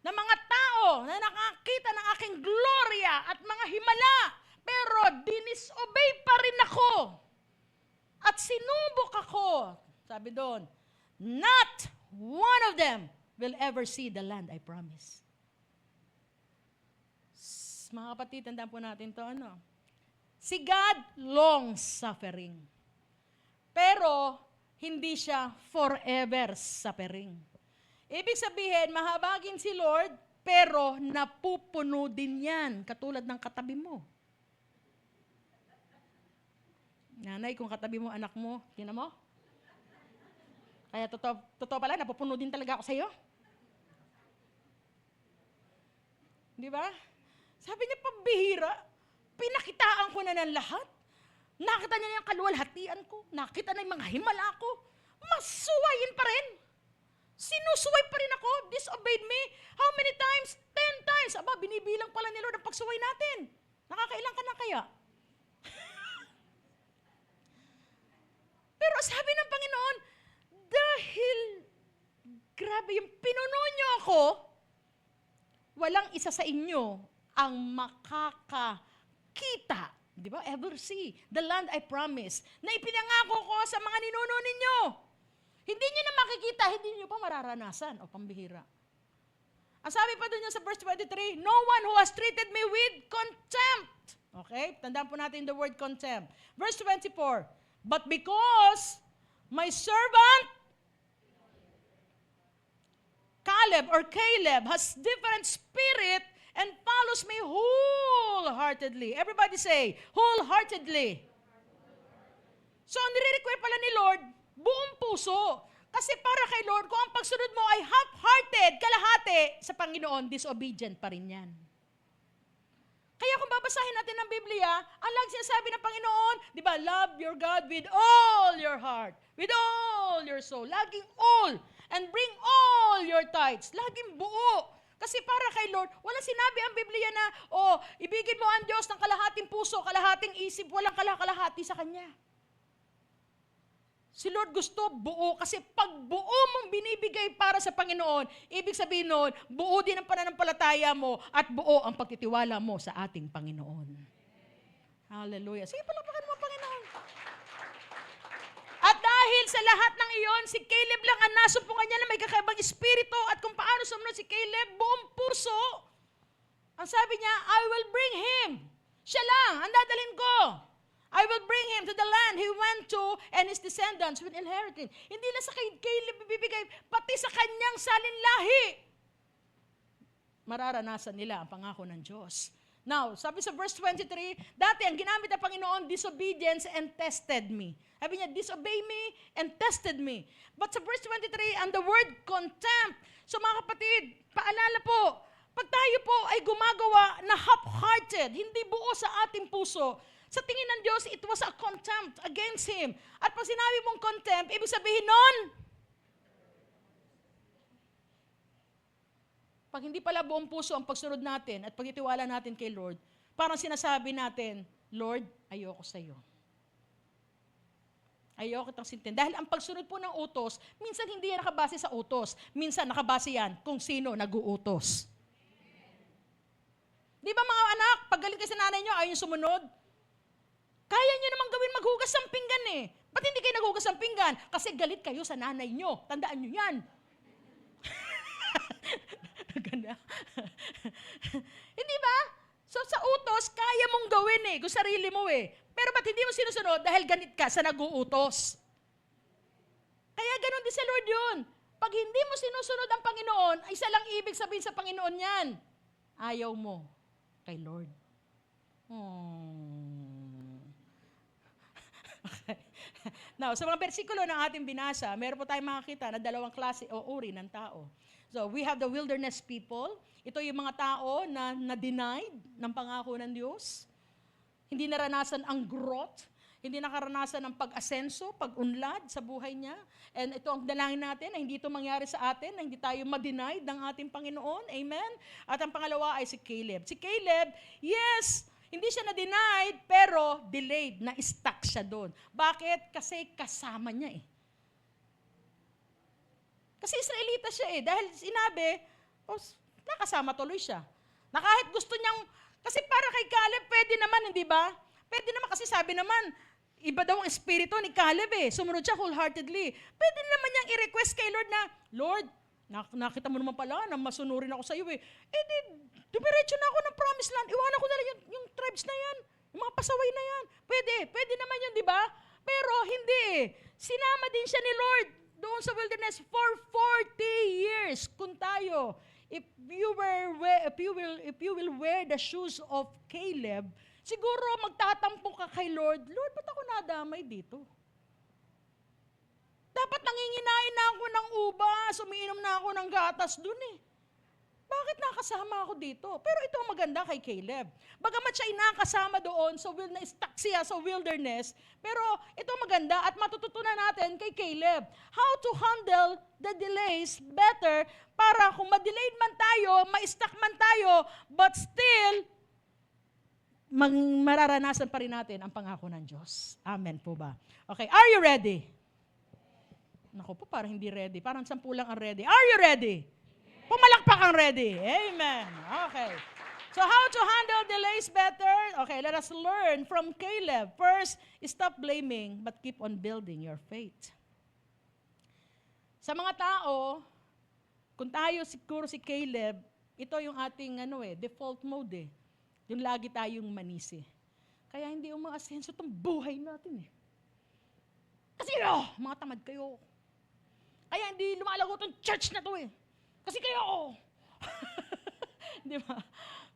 ng mga tao na nakakita ng aking gloria at mga himala, pero dinisobey pa rin ako. at sinubok ako, sabi doon, not one of them will ever see the land I promise. Mga kapatid, tandaan po natin to, ano? Si God, long-suffering. Pero, hindi siya forever suffering. Ibig sabihin, mahabagin si Lord, pero napupuno din yan, katulad ng katabi mo. Nanay, kung katabi mo anak mo, tingnan mo? Kaya totoo pala, napupuno din talaga ako sa'yo. Di ba? Sabi niya, pambihira, pinakitaan ko na ng lahat. Nakita niya yung kaluwalhatian ko. Nakita na yung mga himala ko. Masuwayin pa rin. Sinusuway pa rin ako. Disobeyed me. How many times? 10 times. Aba, binibilang pala ni Lord ang pagsuway natin. Nakakailang ka na kaya? Pero sabi ng Panginoon, dahil grabe yung pinuno niyo ako, walang isa sa inyo ang makakakita, di ba? Ever see the land I promised, na ipinangako ko sa mga ninuno ninyo. Hindi nyo na makikita, hindi nyo pa mararanasan. O, pambihira. Ang sabi pa doon sa verse 23, no one who has treated me with contempt. Okay? Tandaan po natin the word contempt. Verse 24, but because my servant Caleb has different spirit and follows me wholeheartedly. Everybody say, wholeheartedly. So, nire-require pala ni Lord, buong puso. Kasi para kay Lord, kung ang pagsunod mo ay half-hearted, kalahati, sa Panginoon, disobedient pa rin yan. Kaya kung babasahin natin ang Biblia, ang lagi sinasabi ng Panginoon, di ba, love your God with all your heart, with all your soul, laging all, and bring all your tithes, laging buo. Kasi para kay Lord, wala sinabi ang Biblia na, ibigin mo ang Diyos ng kalahating puso, kalahating isip, walang kalahati sa Kanya. Si Lord gusto buo, kasi pag buo mong binibigay para sa Panginoon, ibig sabihin nun, buo din ang pananampalataya mo at buo ang pagtitiwala mo sa ating Panginoon. Hallelujah. Sige, palapakan mo, Panginoon. At dahil sa lahat ng iyon, si Caleb lang ang nasumpungan niya na may kakaibang espiritu at kung paano sumunod si Caleb, buong puso. Ang sabi niya, I will bring him. Siya lang, ang dadalhin ko. I will bring him to the land he went to and his descendants will inherit it. Hindi lang sa kay Caleb ibibigay, pati sa kanyang salinlahi. Mararanasan nila ang pangako ng Diyos. Now, sabi sa verse 23, dati ang ginamit ng Panginoon, disobedience and tested me. Sabi niya, disobey me and tested me. But sa verse 23, and the word contempt. So mga kapatid, paalala po, pag tayo po ay gumagawa na half-hearted, hindi buo sa ating puso, sa tingin ng Diyos, it was a contempt against Him. At pag sinabi mong contempt, ibig sabihin nun, pag hindi pala buong puso ang pagsunod natin at pagtitiwala natin kay Lord, parang sinasabi natin, Lord, ayoko sa iyo. Ayoko kitang sintin. Dahil ang pagsunod po ng utos, minsan hindi yan nakabase sa utos. Minsan nakabase yan kung sino nag-uutos. Di ba mga anak, pag galing kayo sa nanay nyo, ayaw yung sumunod? Kaya nyo naman gawin maghugas ng pinggan eh. Ba't hindi kayo naghugas ng pinggan? Kasi galit kayo sa nanay nyo. Tandaan nyo yan. Ganda. Hindi ba? So sa utos, kaya mong gawin eh, kung sarili mo eh. Pero ba't hindi mo sinusunod? Dahil ganit ka sa nag-uutos. Kaya ganun din sa Lord yun. Pag hindi mo sinusunod ang Panginoon, ay isa lang ibig sabihin sa Panginoon yan. Ayaw mo kay Lord. Okay. Now, sa mga bersikulo ng ating binasa, meron po tayong makakita na dalawang klase o uri ng tao. So, we have the wilderness people. Ito yung mga tao na na-denied ng pangako ng Diyos. Hindi naranasan ang growth. Hindi nakaranasan ng pag-asenso, pag-unlad sa buhay niya. And ito ang dalangin natin na hindi ito mangyari sa atin, na hindi tayo ma-denied ng ating Panginoon. Amen? At ang pangalawa ay si Caleb. Si Caleb, yes, hindi siya na-denied, pero delayed, na-stuck siya doon. Bakit? Kasi kasama niya eh. Kasi Israelita siya eh. Dahil sinabi, nakasama tuloy siya. Na kahit gusto niyang, kasi para kay Caleb, pwede naman, hindi ba? Pwede naman kasi sabi naman, Iba daw ang espiritu ni Caleb eh. Sumunod siya wholeheartedly. Pwede naman niyang i-request kay Lord na, Lord, nakita mo naman pala na masunurin ako sa iyo eh. Eh di, dumiretso na ako ng promised land. Iwanan ko na lang yung tribes na yan. Yung mga pasaway na yan. Pwede naman yun, di ba? Pero hindi eh. Sinama din siya ni Lord doon sa wilderness for 40 years. Kung tayo, if you will wear the shoes of Caleb, siguro magtatampo ka kay Lord, Lord, ba't ako nadamay dito? Dapat nanginginain na ako ng ubas, umiinom na ako ng gatas dun eh. Bakit nakasama ako dito? Pero ito ang maganda kay Caleb. Bagamat siya nakasama doon, stuck siya sa wilderness, pero ito ang maganda at matututunan natin kay Caleb how to handle the delays better para kung ma-delayed man tayo, ma-stuck man tayo, but still, mararanasan pa rin natin ang pangako ng Diyos. Amen po ba? Okay, are you ready? Naku po, parang hindi ready. Parang 10 lang ang ready. Are you ready? Pumalakpak ang ready. Amen. Okay. So how to handle delays better? Okay, let us learn from Caleb. First, stop blaming but keep on building your faith. Sa mga tao, kung tayo siguro si Caleb, ito yung ating default mode eh. Yung lagi tayong manisi. Kaya hindi umaasenso itong buhay natin eh. Kasi mga tamad kayo. Kaya hindi lumalago itong church na to eh. Kasi kayo. Di ba?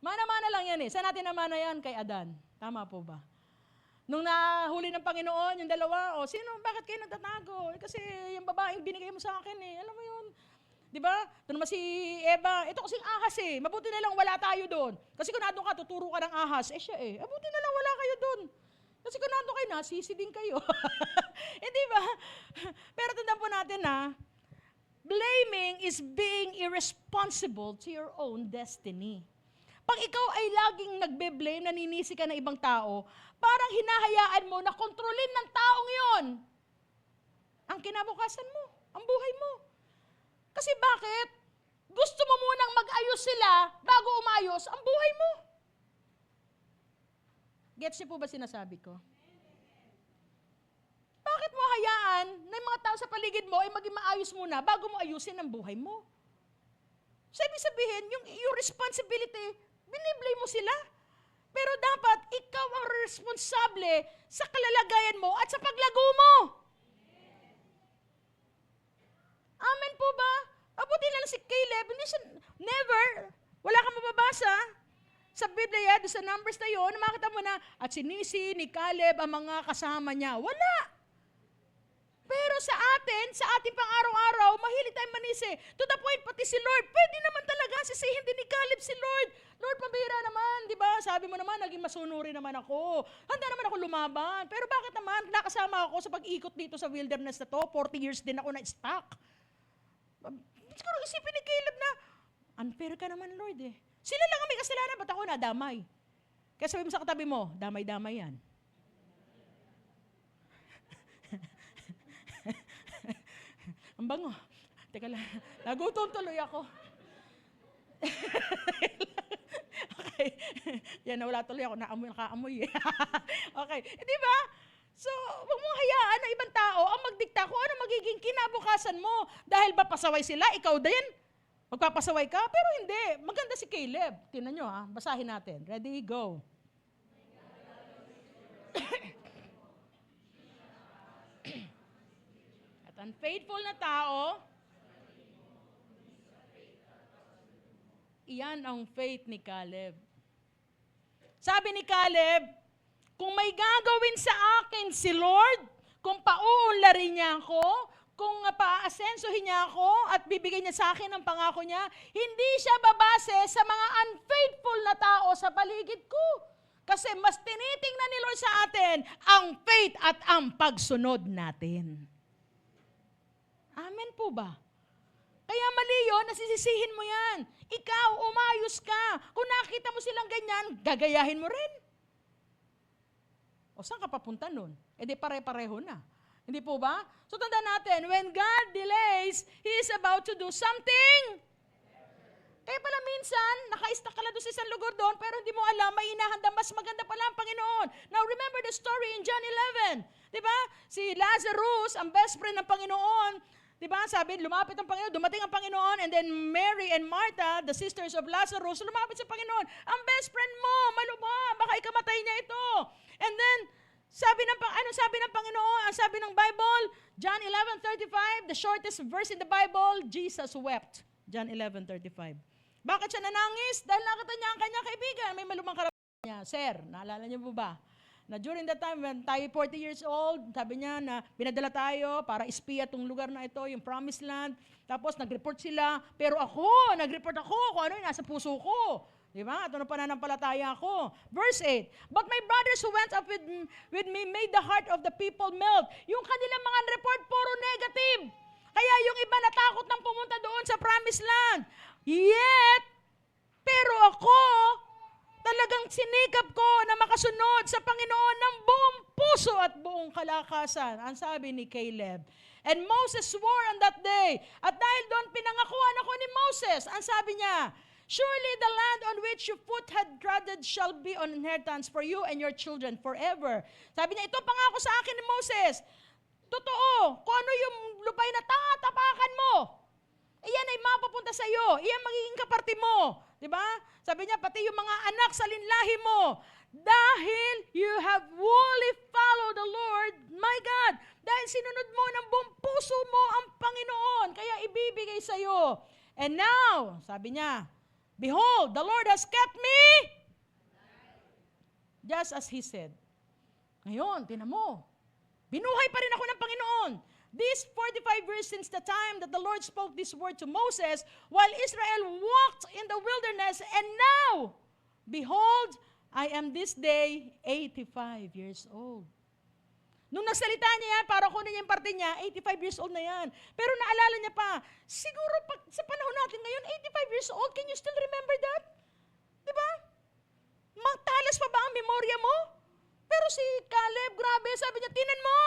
Mana-mana lang yan eh. Saan natin namana yan? Kay Adan. Tama po ba? Nung nahuli ng Panginoon, yung dalawa, bakit kayo nagtatago? Kasi yung babaeng binigay mo sa akin eh. Alam mo yun? Di ba? Doon naman si Eva, ito kasing ahas eh. Mabuti na lang wala tayo doon. Kasi kung nandun ka, tuturo ka ng ahas. Siya eh. Mabuti na lang wala kayo doon. Kasi kung nandun kayo, nasisi din kayo. Di ba? Pero tandaan po natin blaming is being irresponsible to your own destiny. Pag ikaw ay laging nagbe-blame, naninisi ka ng ibang tao, parang hinahayaan mo na kontrolin ng taong yon ang kinabukasan mo, ang buhay mo. Kasi bakit? Gusto mo munang mag-ayos sila bago umayos ang buhay mo. Gets niyo po ba sinasabi ko? Bakit mo hayaan na yung mga tao sa paligid mo ay maging maayos muna bago mo ayusin ang buhay mo? So, ibig sabihin, yung responsibility, biniblame mo sila. Pero dapat, ikaw ang responsable sa kalalagayan mo at sa paglago mo. Amen po ba? Mabuti na lang si Caleb, hindi siya, wala kang mababasa sa Biblia, sa Numbers na yun, makita mo na, at sinisi ni Caleb ang mga kasama niya. Wala! Pero sa ating pang-araw-araw, mahilig tayong manisi. To the point, pati si Lord, pwede naman talaga sisihin din ni Caleb si Lord. Lord, pambihira naman, di ba? Sabi mo naman, naging masunuri naman ako. Handa naman ako lumaban. Pero bakit naman, nakasama ako sa pag-ikot dito sa wilderness na to, 40 years din ako na-stuck. Siguro isipin ni Caleb na, unfair ka naman, Lord eh. Sila lang ang may kasalanan, ba't ako nadamay? Kaya sabi mo sa katabi mo, damay-damay yan. Ang bango. Teka lang, nagutom tuloy ako. Okay. Yan, nawala tuloy ako, nakaamoy eh. Okay, di ba? So, huwag mong hayaan na ibang tao ang magdikta kung ano magiging kinabukasan mo. Dahil ba pasaway sila, ikaw din. Magpapasaway ka, pero hindi. Maganda si Caleb. Tingnan nyo basahin natin. Ready, go. At unfaithful na tao, iyan ang faith ni Caleb. Sabi ni Caleb, kung may gagawin sa akin si Lord, kung pauunlarin niya ako, kung paaasensohin niya ako at bibigay niya sa akin ang pangako niya, hindi siya babase sa mga unfaithful na tao sa paligid ko. Kasi mas tinitingnan ni Lord sa atin ang faith at ang pagsunod natin. Amen po ba? Kaya mali yun, nasisisihin mo yan. Ikaw, umayos ka. Kung nakita mo silang ganyan, gagayahin mo rin. O saan ka papunta nun? E di pare-pareho na. Hindi po ba? So tandaan natin, when God delays, He is about to do something Kaya pala minsan, naka-stuck ka lang doon sa isang lugar doon, pero hindi mo alam, may inahanda, mas maganda pala ang Panginoon. Now, remember the story in John 11. Di ba? Si Lazarus, ang best friend ng Panginoon, di ba? Sabi, lumapit ang Panginoon, dumating ang Panginoon, and then Mary and Martha, the sisters of Lazarus, lumapit sa Panginoon. Ang best friend mo, malubha, baka ikamatay niya ito. And then, sabi ng Panginoon, ang sabi ng Bible, John 11:35, the shortest verse in the Bible, Jesus wept. John 11:35. Bakit siya nanangis? Dahil nakita niya ang kanyang kaibigan, may malumang karapatan niya. Sir, naalala niyo po ba? Na during that time, when tayo 40 years old, sabi niya na pinadala tayo para espiya itong lugar na ito, yung Promised Land. Tapos nag-report sila, pero nag-report ako kung ano yung nasa puso ko. Di ba? Ito na pananampalataya ako. Verse 8, but my brothers who went up with me made the heart of the people melt. Yung kanilang mga report, puro negative. Kaya yung iba natakot nang pumunta doon sa Promised Land. Yet, pero ako, talagang sinikap ko na makasunod sa Panginoon ng buong puso at buong kalakasan. Ang sabi ni Caleb. And Moses swore on that day. At dahil doon pinangakuan ako ni Moses, ang sabi niya, surely the land on which your foot had trodden shall be an inheritance for you and your children forever. Sabi niya, ito pangako sa akin ni Moses. Totoo, kung ano yung lupay na tatapakan mo, iyan ay mapapunta sa iyo. Iyan magiging kaparte mo. Diba? Sabi niya, pati yung mga anak sa linlahi mo. Dahil you have wholly followed the Lord, my God. Dahil sinunod mo ng buong puso mo ang Panginoon. Kaya ibibigay sa iyo. And now, sabi niya, behold, the Lord has kept me just as He said. Ngayon, tinan mo. Binuhay pa rin ako ng Panginoon. This 45 years since the time that the Lord spoke this word to Moses, while Israel walked in the wilderness, and now, behold, I am this day 85 years old. Nung nagsalita niya yan, para kunin niya yung parte niya, 85 years old na yan. Pero naalala niya pa, siguro sa panahon natin ngayon, 85 years old, can you still remember that? Diba? Magtalas pa ba ang memorya mo? Pero si Caleb, grabe, sabi niya, tinan mo,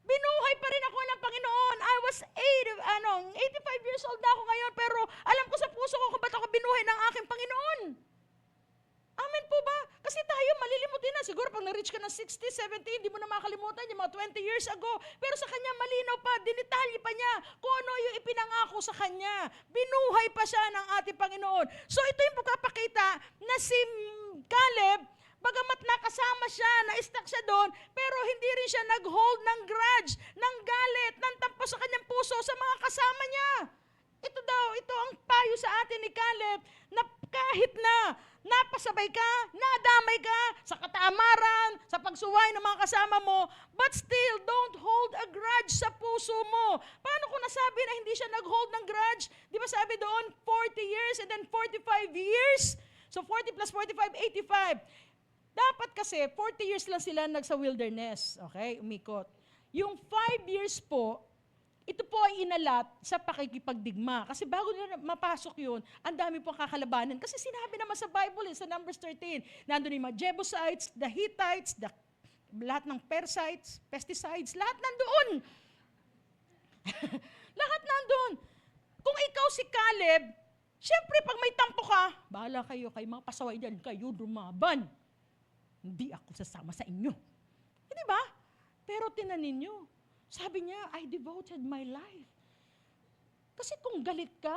binuhay pa rin ako ng Panginoon. I was 85 years old na ako ngayon, pero alam ko sa puso ko kung ba't ako binuhay ng aking Panginoon. Amen po ba? Kasi tayo malilimutin na. Siguro pag na-reach ka ng 60, 70, hindi mo na makalimutan yung mga 20 years ago. Pero sa kanya malinaw pa, dinitalye pa niya kung ano yung ipinangako sa kanya. Binuhay pa siya ng ating Panginoon. So ito yung pagkapakita na si Caleb, bagamat nakasama siya, na-stuck siya doon, pero hindi rin siya nag-hold ng grudge, ng galit, ng tampo sa kanyang puso sa mga kasama niya. Ito ang payo sa atin ni Caleb, na kahit na napasabay ka, nadamay ka sa katamaran, sa pagsuway ng mga kasama mo, but still, don't hold a grudge sa puso mo. Paano kung nasabi na hindi siya nag-hold ng grudge? Di ba sabi doon, 40 years and then 45 years? So 40 plus 45, 85. Dapat kasi, 40 years lang sila nagsa wilderness. Okay, umikot. Yung 5 years po, ito po ay inalat sa pakikipagdigma. Kasi bago nila mapasok yun, ang dami pong kakalabanin. Kasi sinabi naman sa Bible, sa Numbers 13, nandun yung mga Jebusites, the Hittites, lahat ng Perizzites, pesticides, lahat nandoon. Lahat nandoon. Kung ikaw si Caleb, syempre pag may tampo ka, bahala kayo mga pasaway dyan, kayo dumaban. Hindi ako sasama sa inyo. Hindi ba? Pero tinanin nyo. Sabi niya, I devoted my life. Kasi kung galit ka,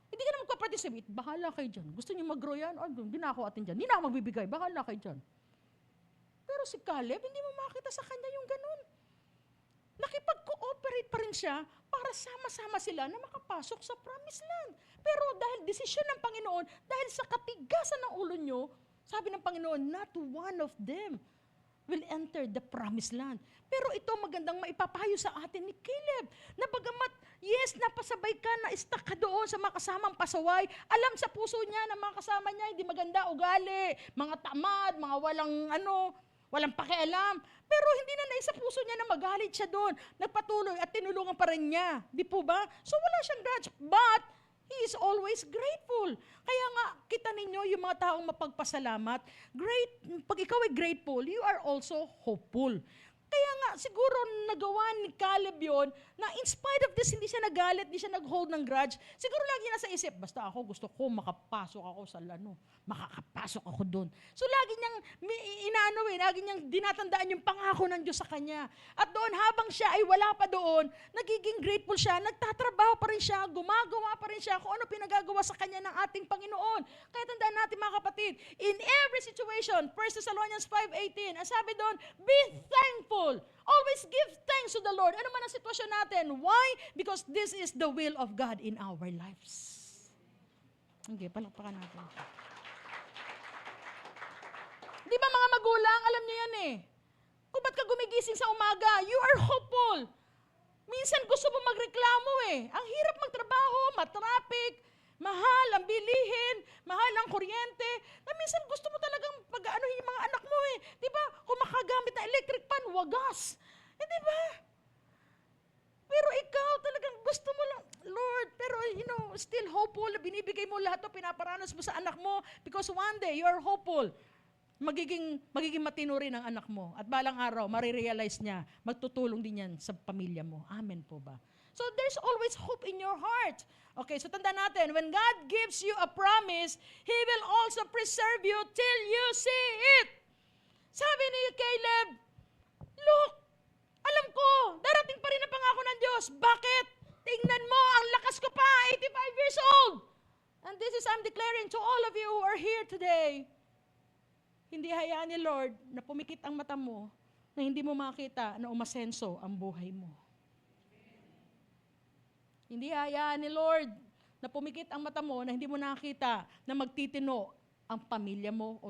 hindi ka na magpa-participate, bahala kayo dyan. Gusto niyo mag-grow yan? Hindi na ako atin dyan. Hindi na ako magbibigay, bahala kayo dyan. Pero si Caleb, hindi mo makita sa kanya yung ganun. Nakipag-cooperate pa rin siya para sama-sama sila na makapasok sa Promised Land. Pero dahil desisyon ng Panginoon, dahil sa katigasan ng ulo nyo, sabi ng Panginoon, not one of them will enter the Promised Land. Pero ito magandang maipapayo sa atin ni Caleb, na bagamat, yes, napasabay ka, na-stuck ka doon sa mga kasamang pasaway, alam sa puso niya na mga kasama niya, hindi maganda ugali, mga tamad, mga walang pakialam. Pero hindi na sa puso niya na magalit siya doon. Nagpatuloy at tinulungan pa rin niya. Di po ba? So wala siyang grudge. But, he is always grateful. Kaya nga, kita ninyo yung mga taong mapagpasalamat, pag ikaw ay grateful, you are also hopeful. Kaya nga, siguro nagawa ni Caleb yun, na in spite of this, hindi siya nagalit, hindi siya nag-hold ng grudge. Siguro lagi nasa isip, basta ako gusto ko makapasok ako sa makakapasok ako doon. So lagi niyang lagi niyang dinatandaan yung pangako ng Diyos sa kanya. At doon, habang siya ay wala pa doon, nagiging grateful siya, nagtatrabaho pa rin siya, gumagawa pa rin siya kung ano pinagagawa sa kanya ng ating Panginoon. Kaya tandaan natin mga kapatid, in every situation, 1 Thessalonians 5:18, ang sabi doon, be thankful. Always give thanks to the Lord. Ano man ang sitwasyon natin? Why? Because this is the will of God in our lives. Okay, palakpakan natin. Di ba mga magulang, alam niyo yan eh. Kung ba't ka gumigising sa umaga, you are hopeful. Minsan gusto mo magreklamo eh. Ang hirap magtrabaho, matraffic, mahal ang bilihin, mahal ang kuryente, na minsan gusto mo talagang pag-aanohin yung mga anak mo eh. Di ba? Kung makagamit na electric pan, wagas. Eh di ba? Pero ikaw talagang gusto mo lang, Lord, pero still hopeful, binibigay mo lahat 'to, pinaparanas mo sa anak mo because one day you are hopeful. Magiging matino rin ang anak mo. At balang araw, marirealize niya, magtutulong din yan sa pamilya mo. Amen po ba? So there's always hope in your heart. Okay, so tanda natin, when God gives you a promise, He will also preserve you till you see it. Sabi ni Caleb, look, alam ko, darating pa rin ang pangako ng Diyos. Bakit? Tingnan mo, ang lakas ko pa, 85 years old. And this is I'm declaring to all of you who are here today, hindi hayaan ni Lord na pumikit ang mata mo na hindi mo makita na umasenso ang buhay mo. Hindi hayaan ni Lord na pumikit ang mata mo na hindi mo nakita na magtitino ang pamilya mo o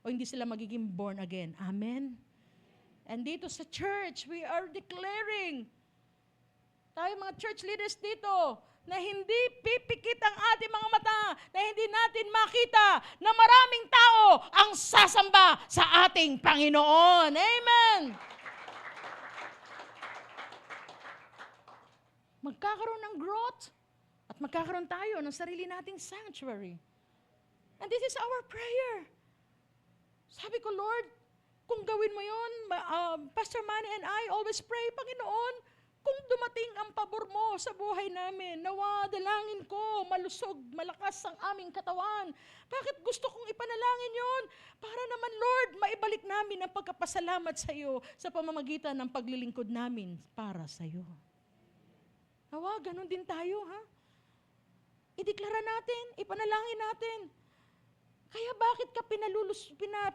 hindi sila magiging born again. Amen? And dito sa church, we are declaring, tayo mga church leaders dito, na hindi pipikit ang ating mga mata, na hindi natin makita na maraming tao ang sasamba sa ating Panginoon. Amen! Magkakaroon ng growth at magkakaroon tayo ng sarili nating sanctuary. And this is our prayer. Sabi ko, Lord, kung gawin mo yun, Pastor Manny and I always pray, Panginoon, kung dumating ang pabor mo sa buhay namin, nawa, dalangin ko, malusog, malakas ang aming katawan. Bakit gusto kong ipanalangin yon? Para naman, Lord, maibalik namin ang pagkapasalamat sa iyo sa pamamagitan ng paglilingkod namin para sa iyo. Nawa, ganun din tayo, ha? Ideklara natin, ipanalangin natin. Kaya bakit ka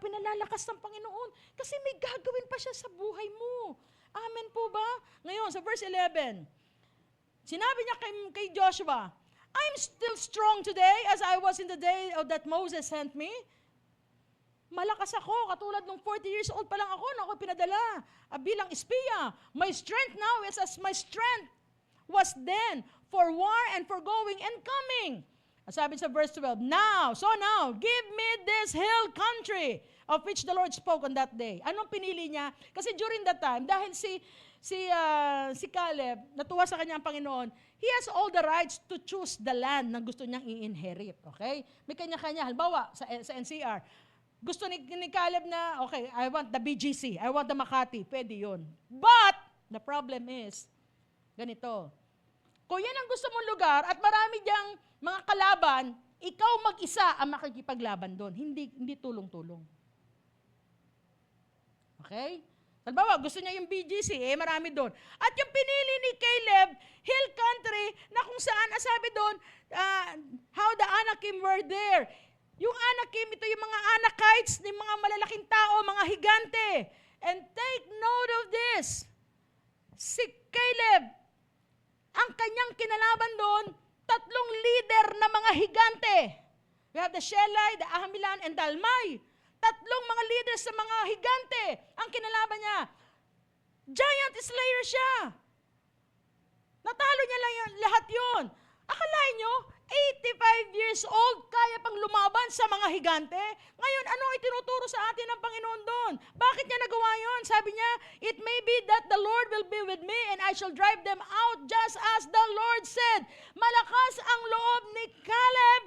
pinalalakas ng Panginoon? Kasi may gagawin pa siya sa buhay mo. Amen po ba? Ngayon, sa verse 11, sinabi niya kay Joshua, I'm still strong today as I was in the day that Moses sent me. Malakas ako, katulad nung 40 years old pa lang ako na ako pinadala bilang espiya. My strength now is as my strength was then for war and for going and coming. Sabi sa verse 12, now, give me this hill country of which the Lord spoke on that day. Anong pinili niya? Kasi during that time, dahil si Caleb, natuwa sa kanya ang Panginoon, he has all the rights to choose the land na gusto niyang i-inherit. Okay? May kanya-kanya. Halimbawa, sa NCR, gusto ni Caleb na, okay, I want the BGC, I want the Makati, pwede yun. But, the problem is, ganito, kung yan ang gusto mong lugar at marami diyang mga kalaban, ikaw mag-isa ang makikipaglaban doon. Hindi tulong-tulong. Okay? Halimbawa, gusto niya yung BGC, marami doon. At yung pinili ni Caleb, hill country, na kung saan, sabi doon, how the Anakim were there. Yung Anakim, ito yung mga Anakites, yung mga malalaking tao, mga higante. And take note of this. Si Caleb, ang kanyang kinalaban doon, 3 leader na mga higante. We have the Shelai, the Ahamilan, and the Almay. 3 mga leaders sa mga higante ang kinalaban niya. Giant slayer siya. Natalo niya lang lahat yun. Akalain nyo, 85 years old, kaya pang lumaban sa mga higante? Ngayon, anong itinuturo sa atin ng Panginoon doon? Bakit niya nagawa yun? Sabi niya, it may be that the Lord will be with me and I shall drive them out just as the Lord said. Malakas ang loob ni Caleb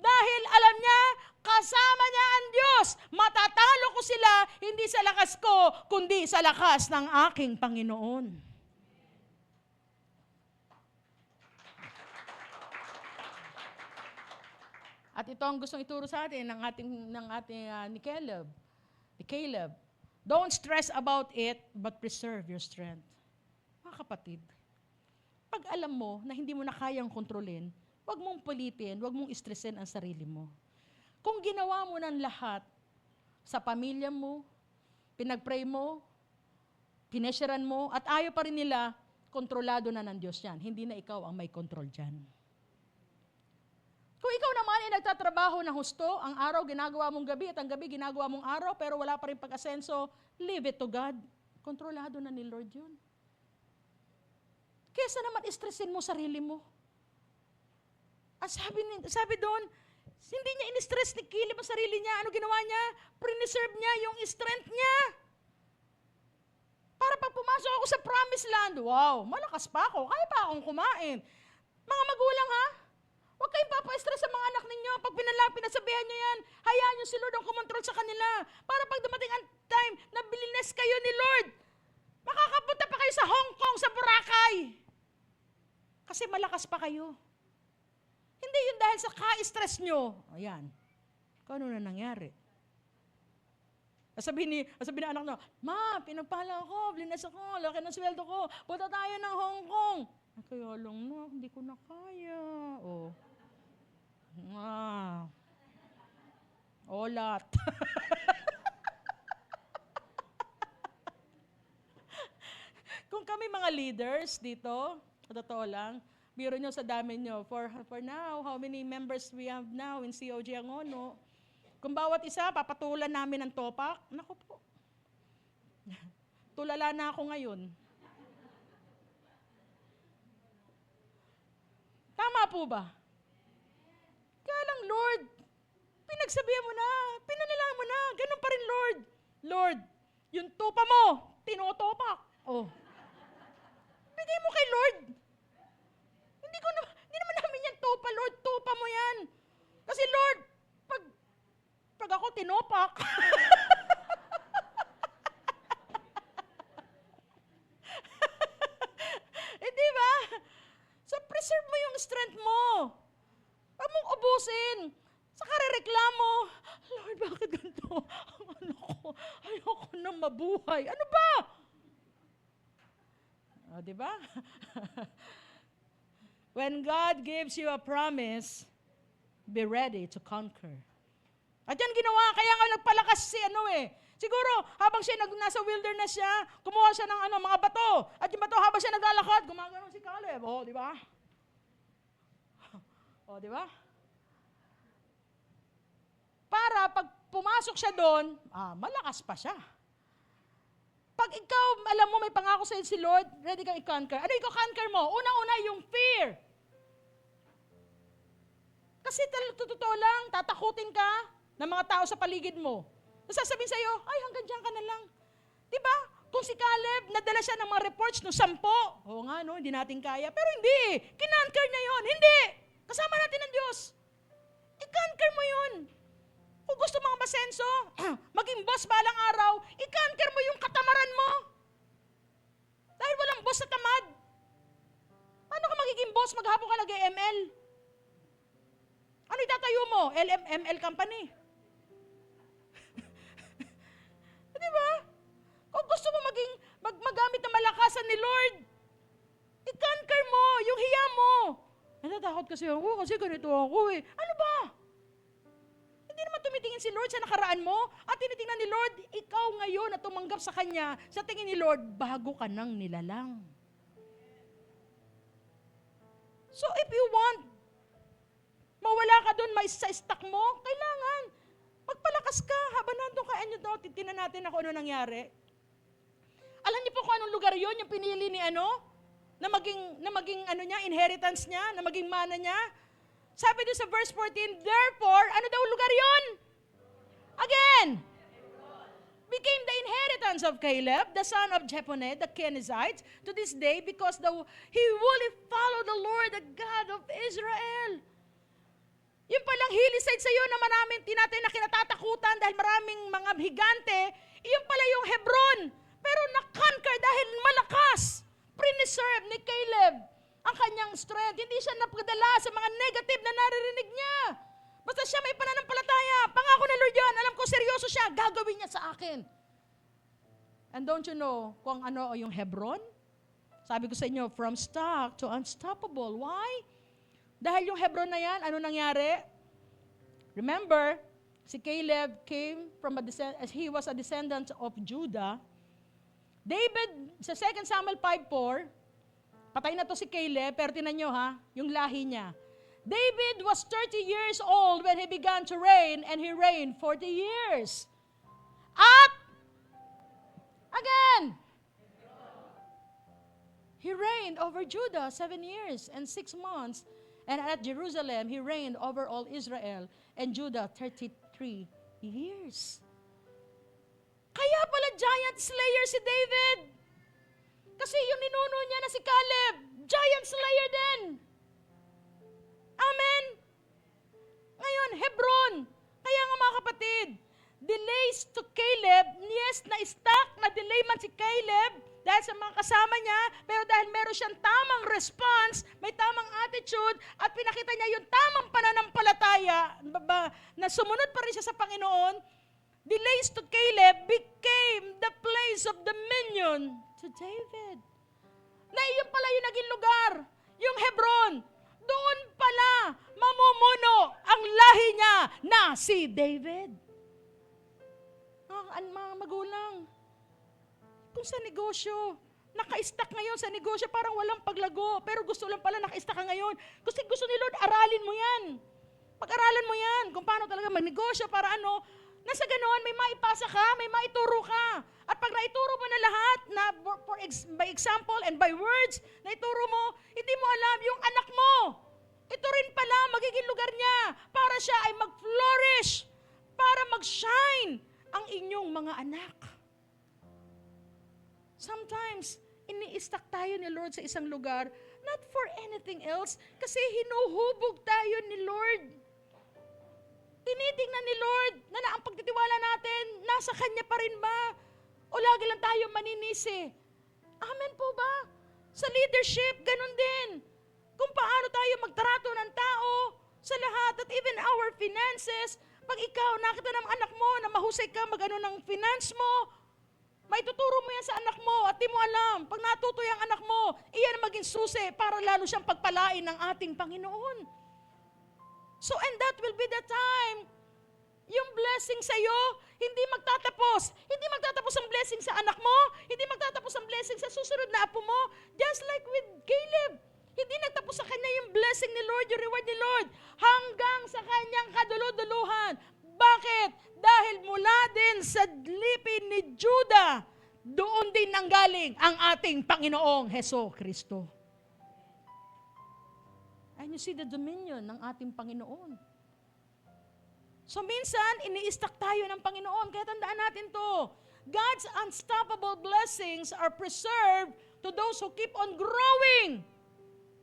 dahil alam niya, kasama niya ang Diyos. Matatalo ko sila, hindi sa lakas ko, kundi sa lakas ng aking Panginoon. At ito ang gustong ituro sa atin ni Caleb. Ni Caleb. Don't stress about it, but preserve your strength. Mga kapatid, pag alam mo na hindi mo na kayang kontrolin, huwag mong pilitin, huwag mong stressin ang sarili mo. Kung ginawa mo ng lahat sa pamilya mo, pinag-pray mo, pinesyaran mo, at ayaw pa rin nila, kontrolado na ng Diyos yan. Hindi na ikaw ang may control dyan. Kung ikaw naman ay nagtatrabaho ng husto, ang araw ginagawa mong gabi at ang gabi ginagawa mong araw, pero wala pa rin pag-asenso, leave it to God. Kontrolado na ni Lord yun. Kesa naman stressin mo sarili mo. At sabi doon, hindi niya in-stress ni Caleb ang sarili niya. Ano ginawa niya? Preserve niya yung strength niya. Para pag pumasok ako sa promised land, wow, malakas pa ako, kaya pa akong kumain. Mga magulang ha, huwag kayong papa-stress sa mga anak ninyo. Pag pinasabihan nyo yan, hayaan nyo si Lord ang kumontrol sa kanila. Para pag dumating ang time na bilines kayo ni Lord, makakapunta pa kayo sa Hong Kong, sa Boracay. Kasi malakas pa kayo. Hindi yun dahil sa ka-stress nyo. Ayan. Kung ano na nangyari. Sabihin ng anak na, Ma, pinagpala ako, blinas ako, laki ng sweldo ko, punta tayo ng Hong Kong. Kaya lang na, hindi ko na kaya. Oh. Olat. Kung kami mga leaders dito, totoo lang, biro nyo sa dami nyo, for now, how many members we have now in COG Angono, kung bawat isa, papatulan namin ng topak, naku po, tulala na ako ngayon. Tama po ba? Kaya lang, Lord, pinagsabihan mo na, pinanilang mo na, ganun pa rin, Lord. Lord, yung tupa mo, tinutopak. Oh. Bigay mo kay Lord. Hindi naman namin yan tupa, Lord, tupa mo yan. Kasi Lord, pag ako tinopak, di ba? So, preserve mo yung strength mo. Huwag mong ubusin. Saka reklamo, Lord, bakit ganito? Ang anak ko, ayoko nang mabuhay. Ano ba? O, di ba? When God gives you a promise, be ready to conquer. At yan ginawa, kaya nga nagpalakas si Siguro, habang siya nasa wilderness siya, kumuha siya ng mga bato. At yung bato, habang siya naglalakad, gumagano si Caleb. O, di ba? O, di ba? Para pag pumasok siya doon, malakas pa siya. Pag ikaw, alam mo may pangako sa'yo si Lord, ready kang i-conquer. Ano i-conquer mo? Unang-una yung fear. Kasi totoo lang, tatakutin ka ng mga tao sa paligid mo. Sasabihin sa'yo, ay hanggang dyan ka na lang. Diba? Kung si Caleb, nadala siya ng mga reports no 10. Oo nga, no, hindi natin kaya. Pero hindi, kinanker niya yun. Hindi! Kasama natin ang Diyos. I-conquer mo yun. Kung gusto mong masenso, maging boss balang araw, i-conquer mo yung katamaran mo. Dahil walang boss na tamad. Paano ka magiging boss? Maghapon ka nag-ML. Ano itatayo mo? LMML company. Diba? Kung gusto mo magamit na malakasan ni Lord, i-conquer mo, yung hiya mo. Natatakot kasi ako, kasi ganito ako eh. Ano ba? Hindi naman tumitingin si Lord sa nakaraan mo, at tinitingnan ni Lord, ikaw ngayon na tumanggap sa Kanya, sa tingin ni Lord, bago ka nang nilalang. So if you want, mawala ka doon, sa stock mo, kailangan, magpalakas ka, habang nandun ka, tinan natin ako ano nangyari. Alam niyo po kung anong lugar yon yung pinili ni na maging niya, inheritance niya, na maging mana niya. Sabi doon sa verse 14, therefore, ano daw lugar yon? Again, became the inheritance of Caleb, the son of Jephunneh, the Kenizzite, to this day, because he fully followed the Lord, the God of Israel. Yung pala ang hillside sa iyo na maraming tinatay na kinatatakutan dahil maraming mga higante, iyon pala yung Hebron. Pero na-conquer dahil malakas. Preserve ni Caleb ang kanyang strength. Hindi siya napadala sa mga negative na naririnig niya. Basta siya may pananampalataya. Pangako na Lord yan. Alam ko seryoso siya. Gagawin niya sa akin. And don't you know kung ano yung Hebron? Sabi ko sa inyo, from stuck to unstoppable. Why? Dahil yung Hebron na yan, ano nangyari? Remember, si Caleb came from he was a descendant of Judah. David, sa 2 Samuel 5:4, patay na to si Caleb, pero tinan nyo ha, yung lahi niya. David was 30 years old when he began to reign, and he reigned 40 years. At, again, he reigned over Judah 7 years and 6 months. And at Jerusalem, he reigned over all Israel and Judah 33 years. Kaya pala giant slayer si David. Kasi yung ninuno niya na si Caleb, giant slayer din. Amen? Ngayon, Hebron. Kaya nga mga kapatid, delays to Caleb, yes, na-stuck, na-delay man si Caleb dahil sa mga kasama niya, pero dahil meron siyang tamang response, may tamang attitude, at pinakita niya yung tamang pananampalataya, na sumunod pa rin siya sa Panginoon, delays to Caleb became the place of dominion to David. Na iyon pala yung naging lugar, yung Hebron. Doon pala mamumuno ang lahi niya na si David. Mga magulang, kung sa negosyo, naka-stack ngayon sa negosyo, parang walang paglago, pero gusto lang pala naka-stack ka ngayon. Kasi gusto ni Lord, aralin mo yan. Pag-aralan mo yan, kung paano talaga magnegosyo, para ano, nasa ganoon, may maipasa ka, may maituro ka. At pag naituro mo na lahat, by example and by words, naituro mo, hindi mo alam yung anak mo. Ito rin pala, magiging lugar niya para siya ay mag-flourish, para mag-shine ang inyong mga anak. Sometimes, ini-stuck tayo ni Lord sa isang lugar, not for anything else, kasi hinuhubog tayo ni Lord. Tinitingnan ni Lord na ang pagtitiwala natin, nasa Kanya pa rin ba? O lagi lang tayo maninisi? Amen po ba? Sa leadership, ganun din. Kung paano tayo magtrato ng tao sa lahat, at even our finances, pag ikaw, nakita ng anak mo na mahusay ka mag-ano ng finance mo, may tuturo mo yan sa anak mo at di mo alam. Pag natuto yung anak mo, iyan maging susi para lalo siyang pagpalain ng ating Panginoon. So, and that will be the time, yung blessing sa'yo, hindi magtatapos. Hindi magtatapos ang blessing sa anak mo, hindi magtatapos ang blessing sa susunod na apo mo. Just like with Caleb. Hindi nagtapos sa kanya yung blessing ni Lord, yung reward ni Lord, hanggang sa kanyang kaduluduluhan. Bakit? Dahil mula din sa lipin ni Judah, doon din nanggaling ang ating Panginoong Heso Kristo. And you see the dominion ng ating Panginoon. So minsan, ini-stuck tayo ng Panginoon. Kaya tandaan natin to. God's unstoppable blessings are preserved to those who keep on growing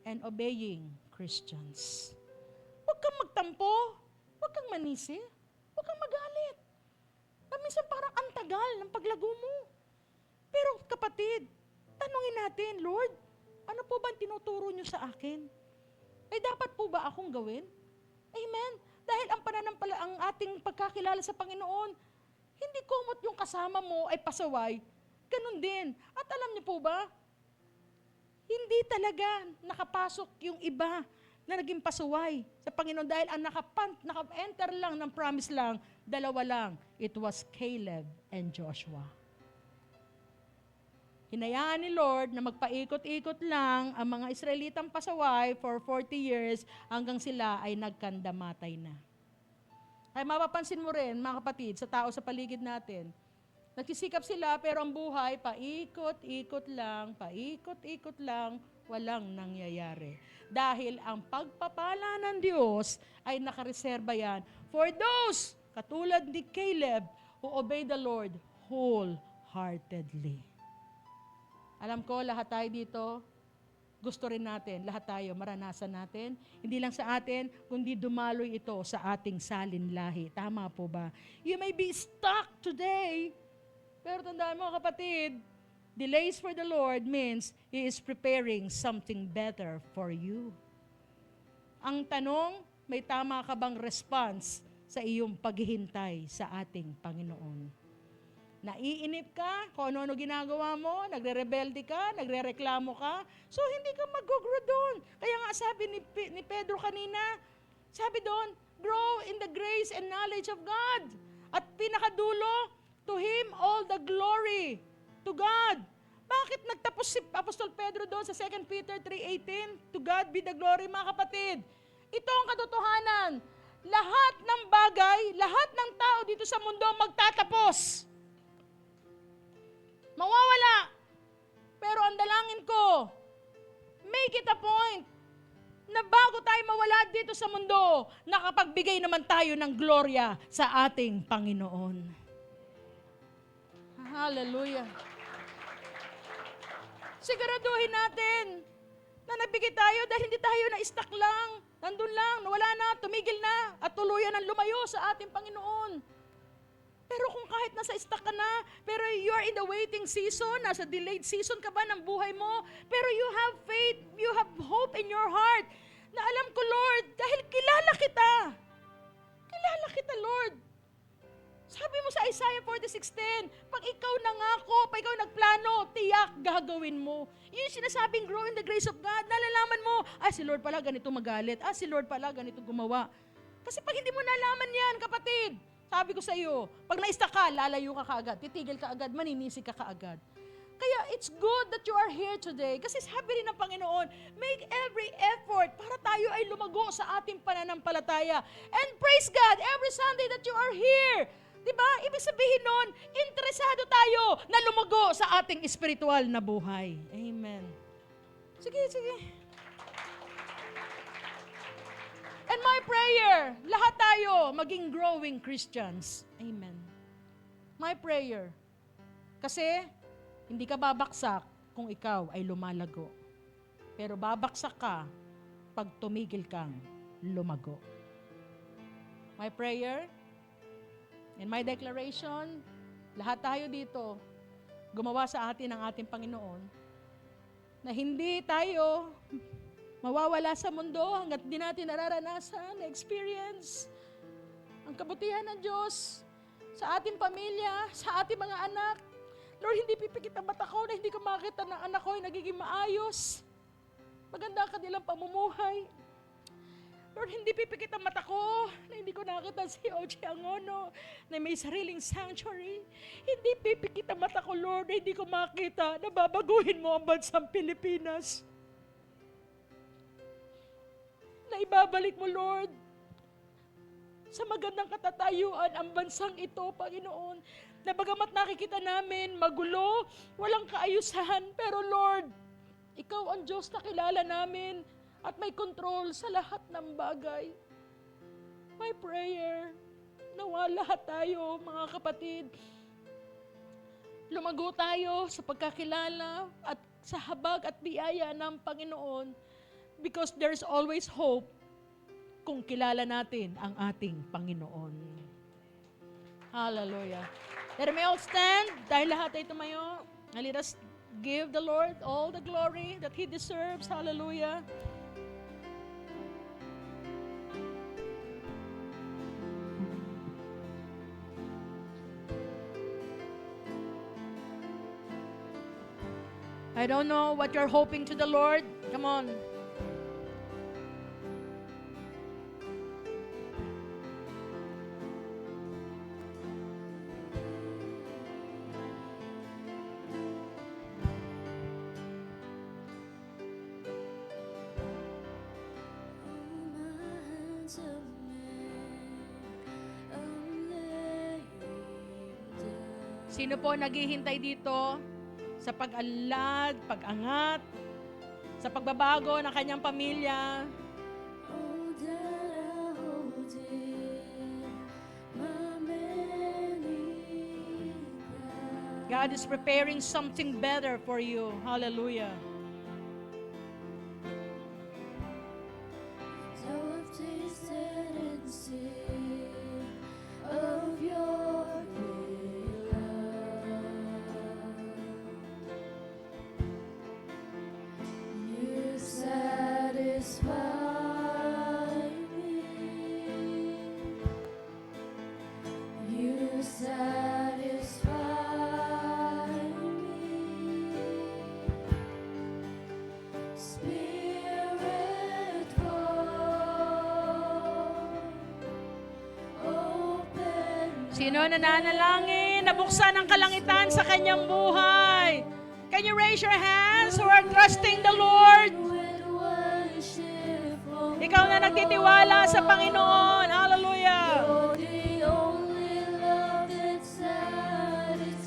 and obeying Christians. Huwag kang magtampo. Huwag kang manisi. Huwag kang magalit. Minsan parang antagal ng paglago mo. Pero kapatid, tanungin natin, Lord, ano po ba tinuturo niyo sa akin? Ay dapat po ba akong gawin? Amen. Dahil ang ating pagkakilala sa Panginoon, hindi kumot yung kasama mo ay pasaway. Ganun din. At alam niyo po ba, hindi talaga nakapasok yung iba na naging pasaway sa Panginoon dahil ang naka-enter lang ng promise lang, dalawa lang. It was Caleb and Joshua. Hinayaan ni Lord na magpaikot-ikot lang ang mga Israelitang pasaway for 40 years hanggang sila ay nagkandamatay na. Ay mapapansin mo rin, mga kapatid, sa tao sa paligid natin, nagsisikap sila pero ang buhay, paikot-ikot lang, walang nangyayari. Dahil ang pagpapala ng Diyos ay nakareserba yan for those, katulad ni Caleb, who obey the Lord wholeheartedly. Alam ko, lahat tayo dito, gusto rin natin, lahat tayo, maranasan natin. Hindi lang sa atin, kundi dumaloy ito sa ating salinlahi. Tama po ba? You may be stuck today, pero tandaan mo kapatid, delays for the Lord means He is preparing something better for you. Ang tanong, may tama ka bang response sa iyong paghihintay sa ating Panginoon? Naiinip ka, kung ano-ano ginagawa mo, nagre-rebelde ka, nagre-reklamo ka, so hindi ka mag-grow doon. Kaya nga sabi ni Pedro kanina, sabi doon, grow in the grace and knowledge of God. At pinakadulo, to Him all the glory, to God. Bakit nagtapos si Apostol Pedro doon sa 2 Peter 3:18? To God be the glory, mga kapatid. Ito ang katotohanan. Lahat ng bagay, lahat ng tao dito sa mundo magtatapos. Mawawala. Pero ang dalangin ko, make it a point na bago tayo mawala dito sa mundo, nakapagbigay naman tayo ng gloria sa ating Panginoon. Hallelujah. Siguraduhin natin na nabigay tayo dahil hindi tayo na-stuck lang. Nandun lang, nawala na, tumigil na, at tuluyan ang lumayo sa ating Panginoon. Pero kung kahit nasa stuck ka na, pero you are in the waiting season, nasa delayed season ka ba ng buhay mo, pero you have faith, you have hope in your heart, na alam ko, Lord, dahil kilala kita. Kilala kita, Lord. Sabi mo sa Isaiah 46:10, pag ikaw nangako, pag ikaw nagplano, tiyak gagawin mo. Yun yung sinasabing grow in the grace of God. Nalalaman mo, si Lord pala ganito magalit. Si Lord pala ganito gumawa. Kasi pag hindi mo nalaman yan, kapatid, sabi ko sa iyo, pag na-stuck ka, lalayo ka kaagad, titigil ka agad, maninisi ka kaagad. Kaya it's good that you are here today. Kasi sabi rin ng Panginoon, make every effort para tayo ay lumago sa ating pananampalataya. And praise God, every Sunday that you are here. Diba? Ibig sabihin nun, interesado tayo na lumago sa ating espiritual na buhay. Amen. Sige, sige. And my prayer, lahat tayo maging growing Christians. Amen. My prayer. Kasi, hindi ka babaksak kung ikaw ay lumalago. Pero babaksak ka pag tumigil kang lumago. My prayer, and my declaration, lahat tayo dito, gumawa sa atin ang ating Panginoon, na hindi tayo mawawala sa mundo hanggat di natin nararanasan, na-experience ang kabutihan ng Diyos sa ating pamilya, sa ating mga anak. Lord, hindi pipikit ang mata ko na hindi ko makita na anak ko ay nagiging maayos. Maganda ang kanilang pamumuhay. Lord, hindi pipikit ang mata ko na hindi ko nakita si O.J. Angono na may sariling sanctuary. Hindi pipikit ang mata ko, Lord, na hindi ko makita na babaguhin mo ang bansang Pilipinas. Na ibabalik mo, Lord, sa magandang katatayuan ang bansang ito, Panginoon, na bagamat nakikita namin magulo, walang kaayusan, pero Lord, Ikaw ang Diyos na kilala namin at may control sa lahat ng bagay. My prayer, nawa lahat tayo, mga kapatid, lumago tayo sa pagkakilala at sa habag at biyaya ng Panginoon because there's always hope kung kilala natin ang ating Panginoon. Hallelujah. Let me all stand. Dahil lahat ay tumayo. Let us give the Lord all the glory that He deserves. Hallelujah. I don't know what you're hoping to the Lord. Come on. Sino po naghihintay dito sa pag-alad, pag-angat, sa pagbabago ng kanyang pamilya? God is preparing something better for you. Hallelujah. sing of your great love. You satisfy me. You satisfy me. Spirit fall, open. Sino nananalangin? Nabuksan ang kalangitan sa kanyang buhay. Can you raise your hands who are trusting the Lord? With worship for Ikaw na nagtitiwala sa Panginoon. Hallelujah. you're the only love that satisfies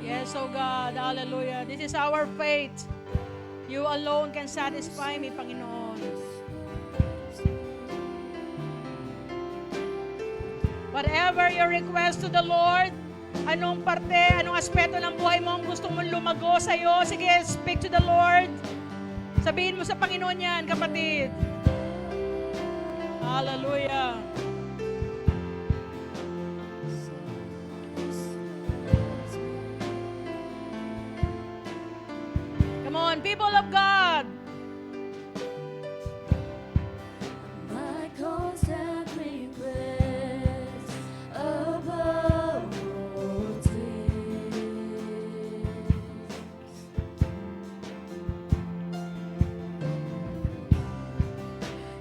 me. Yes, oh God. Hallelujah. This is our faith. You alone can satisfy me, Panginoon. Whatever your request to the Lord, anong parte, anong aspeto ng buhay mo ang gusto mong lumago sa'yo, sige, speak to the Lord. Sabihin mo sa Panginoon yan, kapatid. Hallelujah. Come on, people of God. My constant request above all things.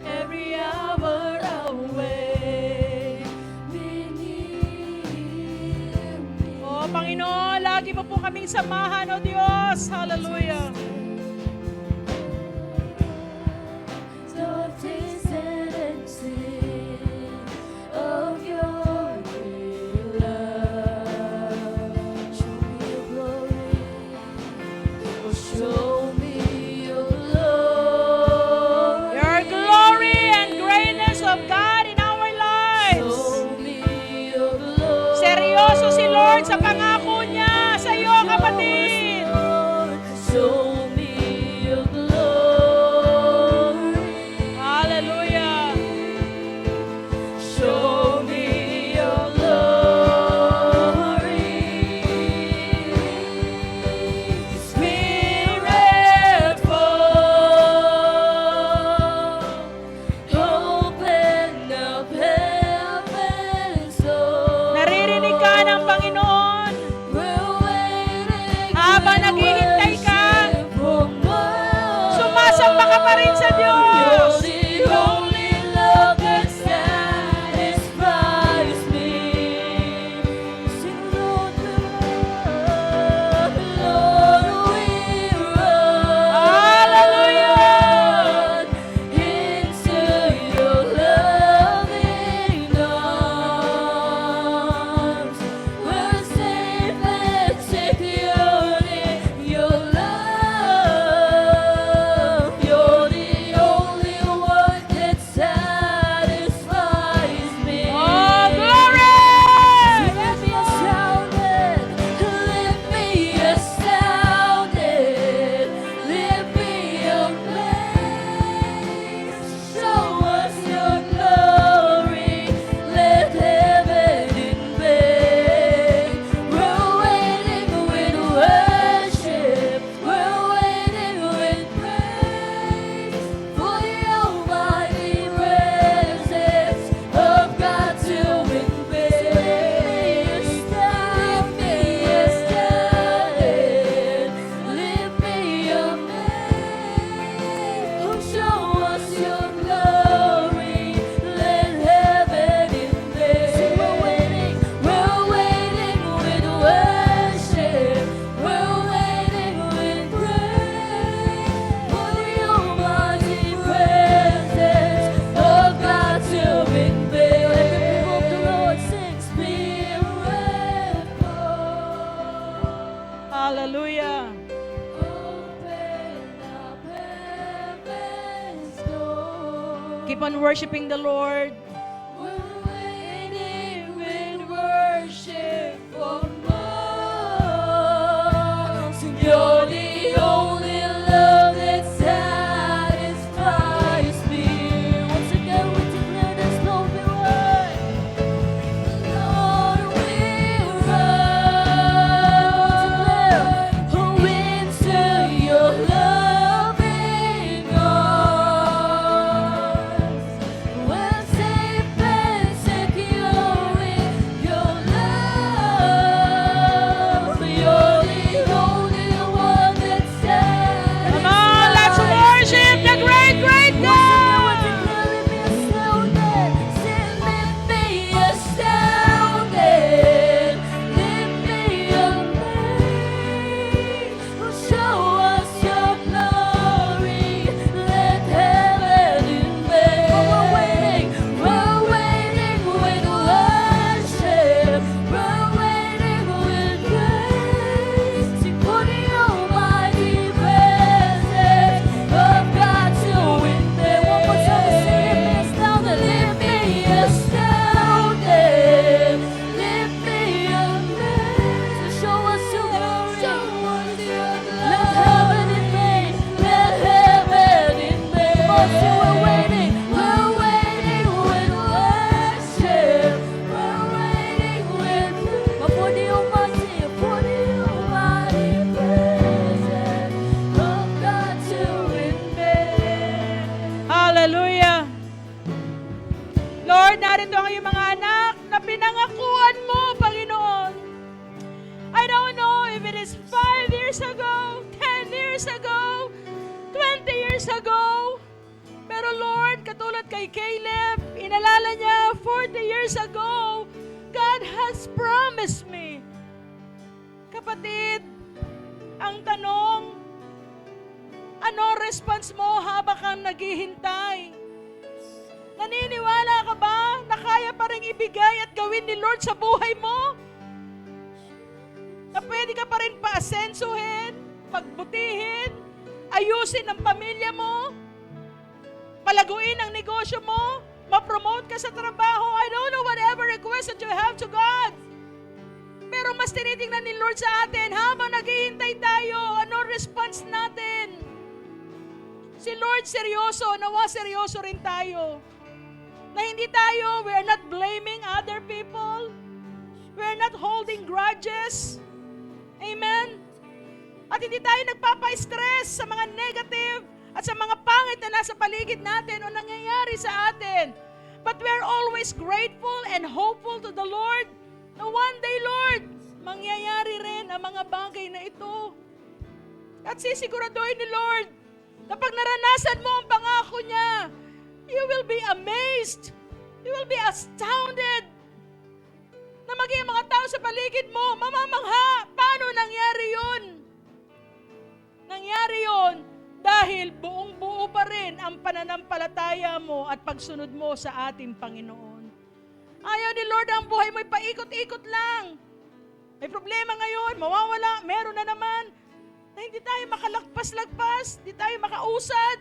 Every hour away, beneath me. Oh, Panginoon, lagi mo po kaming samahan, O Diyos. Hallelujah. So I've tasted and seen of your great love. Show me your glory. Oh, show me your glory. Your glory and greatness of God in our lives. Show me your glory. Seryoso si Lord sa pangako niya sa iyo, kapatid. Show me your glory. Hallelujah. Show me your glory. Spirit fall, open up heaven's door. Naririnig ka ng Panginoon. We're waiting, Habang naghihintay ka, for more. sumasamba ka pa rin sa Diyos. You're the only love that satisfies me. Sing, Lord, we run, Lord, we Hallelujah. run into your loving arms. We're safe and secure in your love. You're the only one that satisfies me. Oh, glory! Let me astounded, let me astounded, let me amazed. Show us your glory, let heaven invade. We're waiting with worship, we're waiting with praise for the almighty presence of God to invade. Lift me astounded, lift me amazed. Oh, show us your glory, let heaven invade. We're waiting with worship, we're waiting with praise for the almighty presence of God to invade. Let the people of the Lord sing, Spirit fall. Hallelujah. Open up heaven's door. Keep on worshiping the Lord. We're waiting with worship for more. You're the only love that satisfies me. Once again, we declare this, narito ang iyong mga anak na pinangakuan mo, Panginoon. I don't know if it is 5 years ago, 10 years ago, 20 years ago. Pero Lord, katulad kay Caleb, inalala niya 40 years ago, God has promised me. Kapatid, ang tanong, ano response mo habang kang naghihintay? Naniniwala ka ba na kaya pa rin ibigay at gawin ni Lord sa buhay mo? Na pwede ka pa rin paasensuhin, pagbutihin, ayusin ang pamilya mo, palaguin ang negosyo mo, ma-promote ka sa trabaho. I don't know whatever request that you have to God. Pero mas tinitingnan ni Lord sa atin habang naghihintay tayo, ano response natin? Si Lord seryoso, nawa seryoso rin tayo. Na hindi tayo, we are not blaming other people. We are not holding grudges. Amen? At hindi tayo nagpapa-stress sa mga negative at sa mga pangit na nasa paligid natin o nangyayari sa atin. But we are always grateful and hopeful to the Lord na one day, Lord, mangyayari rin ang mga bagay na ito. At sisiguraduhin ni Lord na pag naranasan mo ang pangako niya, you will be amazed. You will be astounded na maging mga tao sa paligid mo, mamamangha, paano nangyari yun? Nangyari yun dahil buong-buo pa rin ang pananampalataya mo at pagsunod mo sa ating Panginoon. Ayaw ni Lord ang buhay mo'y paikot-ikot lang. May problema ngayon, mawawala, meron na naman, na hindi tayo makalagpas-lagpas, hindi tayo makausad.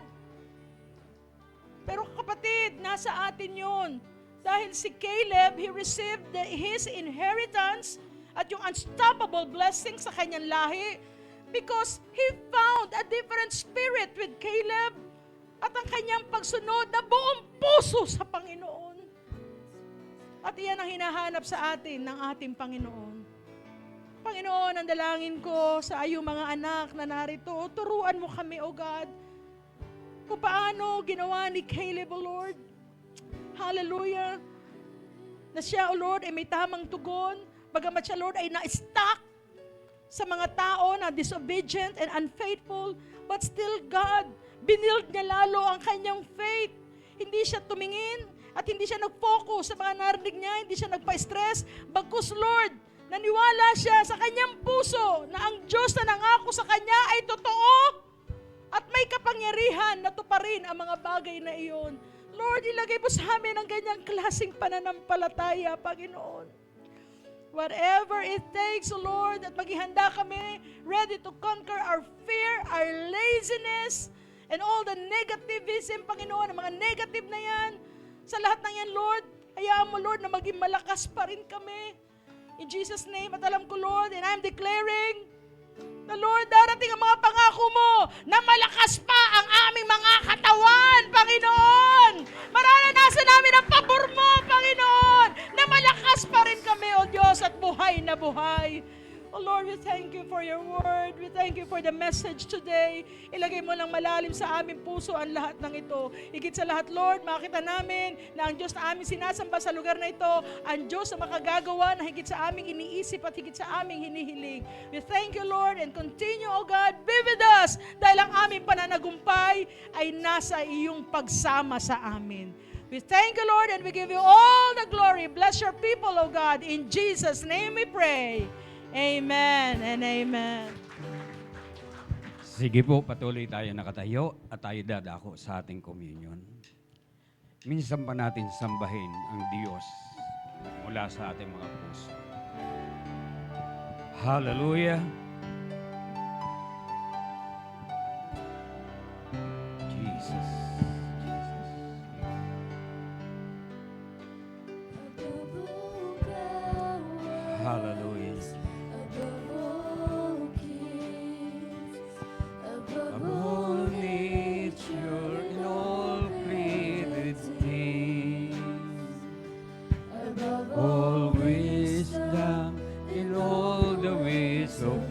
Pero kapatid, nasa atin yun. Dahil si Caleb, he received his inheritance at yung unstoppable blessing sa kanyang lahi because he found a different spirit with Caleb at ang kanyang pagsunod na buong puso sa Panginoon. At iyan ang hinahanap sa atin ng ating Panginoon. Panginoon, ang dalangin ko sa iyong mga anak na narito, turuan mo kami, O God, kung paano ginawa ni Caleb, O Lord. Hallelujah. Na siya, O Lord, ay may tamang tugon. Bagamat siya, Lord, ay na-stuck sa mga tao na disobedient and unfaithful. But still, God, binild niya lalo ang kanyang faith. Hindi siya tumingin at hindi siya nag-focus sa mga narinig niya. Hindi siya nagpa-stress. Bagkus, Lord, naniwala siya sa kanyang puso na ang Diyos na nangako sa kanya ay totoo at may kapangyarihan na tuparin ang mga bagay na iyon. Lord, ilagay mo sa amin ang ganyang klaseng pananampalataya, Panginoon. Whatever it takes, Lord, at maghihanda kami, ready to conquer our fear, our laziness, and all the negativism, Panginoon, ang mga negative na yan. Sa lahat ng yan, Lord, hayaan mo, Lord, na maging malakas pa rin kami. In Jesus' name, at alam ko, Lord, and I'm declaring, na Lord, darating ang mga pangako mo na malakas pa ang aming mga katawan, Panginoon. Mararanasan namin ang pabor mo, Panginoon, na malakas pa rin kami, O Diyos, at buhay na buhay. Oh Lord, we thank you for your word. We thank you for the message today. Ilagay mo lang malalim sa aming puso ang lahat ng ito. Higit sa lahat, Lord, makita namin na ang Diyos na aming sinasamba sa lugar na ito, ang Diyos na makagagawa na higit sa aming iniisip at higit sa aming hinihiling. We thank you, Lord, and continue, O God, be with us dahil ang aming pananagumpay ay nasa iyong pagsama sa amin. We thank you, Lord, and we give you all the glory. Bless your people, O God. In Jesus' name we pray. Amen and amen. Sige po, patuloy tayo nakatayo at tayo dadako sa ating communion. Minsan pa natin sambahin ang Diyos mula sa ating mga puso. Hallelujah! Jesus. Hallelujah. Of all nature and all created things, all wisdom in all the ways of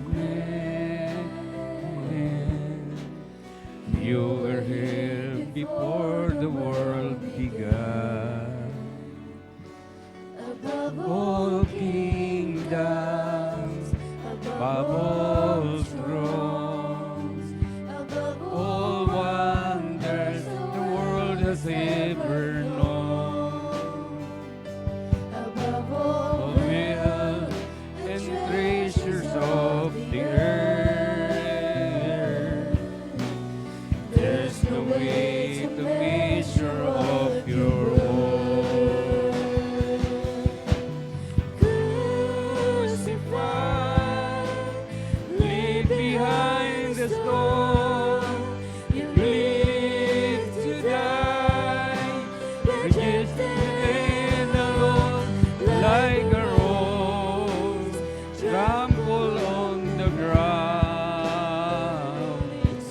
has ever known. Above all Of wealth and treasures of the earth, there's no way to measure of your worth. Crucified, leave behind the storm, you live to die, rejected and alone, like a rose trampled on the ground,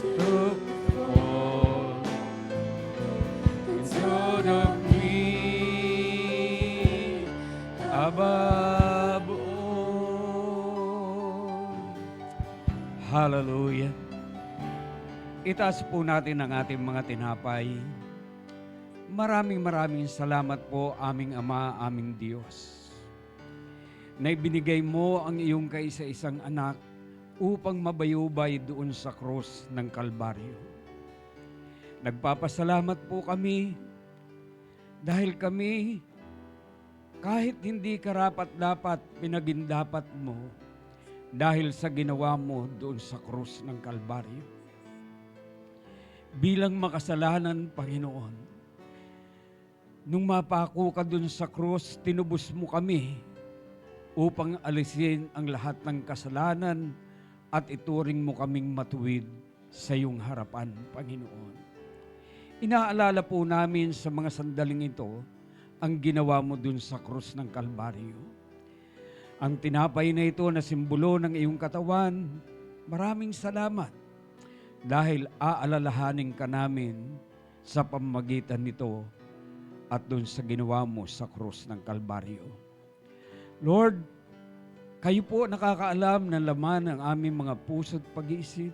to fall into the green above all. Hallelujah. Itaas po natin ang ating mga tinapay. Maraming salamat po aming Ama, aming Diyos, na ibinigay mo ang iyong kaisa-isang anak upang mabayubay doon sa krus ng Kalbaryo. Nagpapasalamat po kami dahil kami, kahit hindi karapat-dapat, pinagindapat mo dahil sa ginawa mo doon sa krus ng Kalbaryo. Bilang makasalanan, Panginoon, nung mapako ka doon sa krus, tinubos mo kami upang alisin ang lahat ng kasalanan at ituring mo kaming matuwid sa iyong harapan, Panginoon. Inaalala po namin sa mga sandaling ito ang ginawa mo dun sa krus ng Kalbaryo. Ang tinapay na ito na simbolo ng iyong katawan, maraming salamat dahil aalalahanin ka namin sa pamamagitan nito at dun sa ginawa mo sa krus ng Kalbaryo. Lord, kayo po nakakaalam ng laman ng aming mga puso't pag-iisip.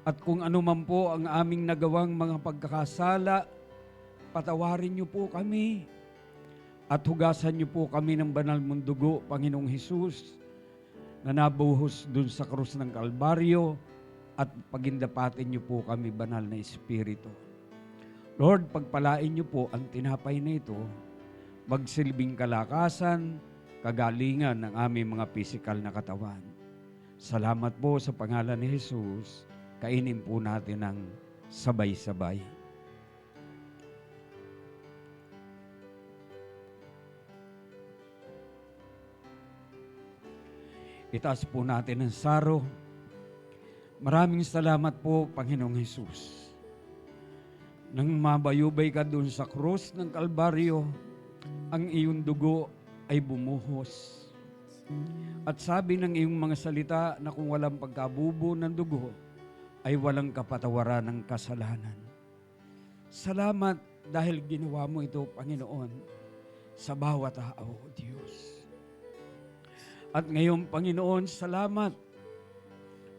At kung ano man po ang aming nagawang mga pagkakasala, patawarin niyo po kami. At hugasan niyo po kami ng banal mong dugo, Panginoong Hesus, na nabuhos dun sa krus ng Kalbaryo, at pagindapatin niyo po kami, banal na Espiritu. Lord, pagpalain niyo po ang tinapay na ito, magsilbing kalakasan, kagalingan ng aming mga pisikal na katawan. Salamat po sa pangalan ni Jesus. Kainin po natin ng sabay-sabay. Itaas po natin ang saro. Maraming salamat po, Panginoong Jesus. Nang mabayubay ka doon sa krus ng Kalbaryo, ang iyong dugo ay bumuhos. At sabi ng iyong mga salita na kung walang pagkabubo ng dugo, ay walang kapatawaran ng kasalanan. Salamat dahil ginawa mo ito, Panginoon, sa bawat tao, Diyos. At ngayon, Panginoon, salamat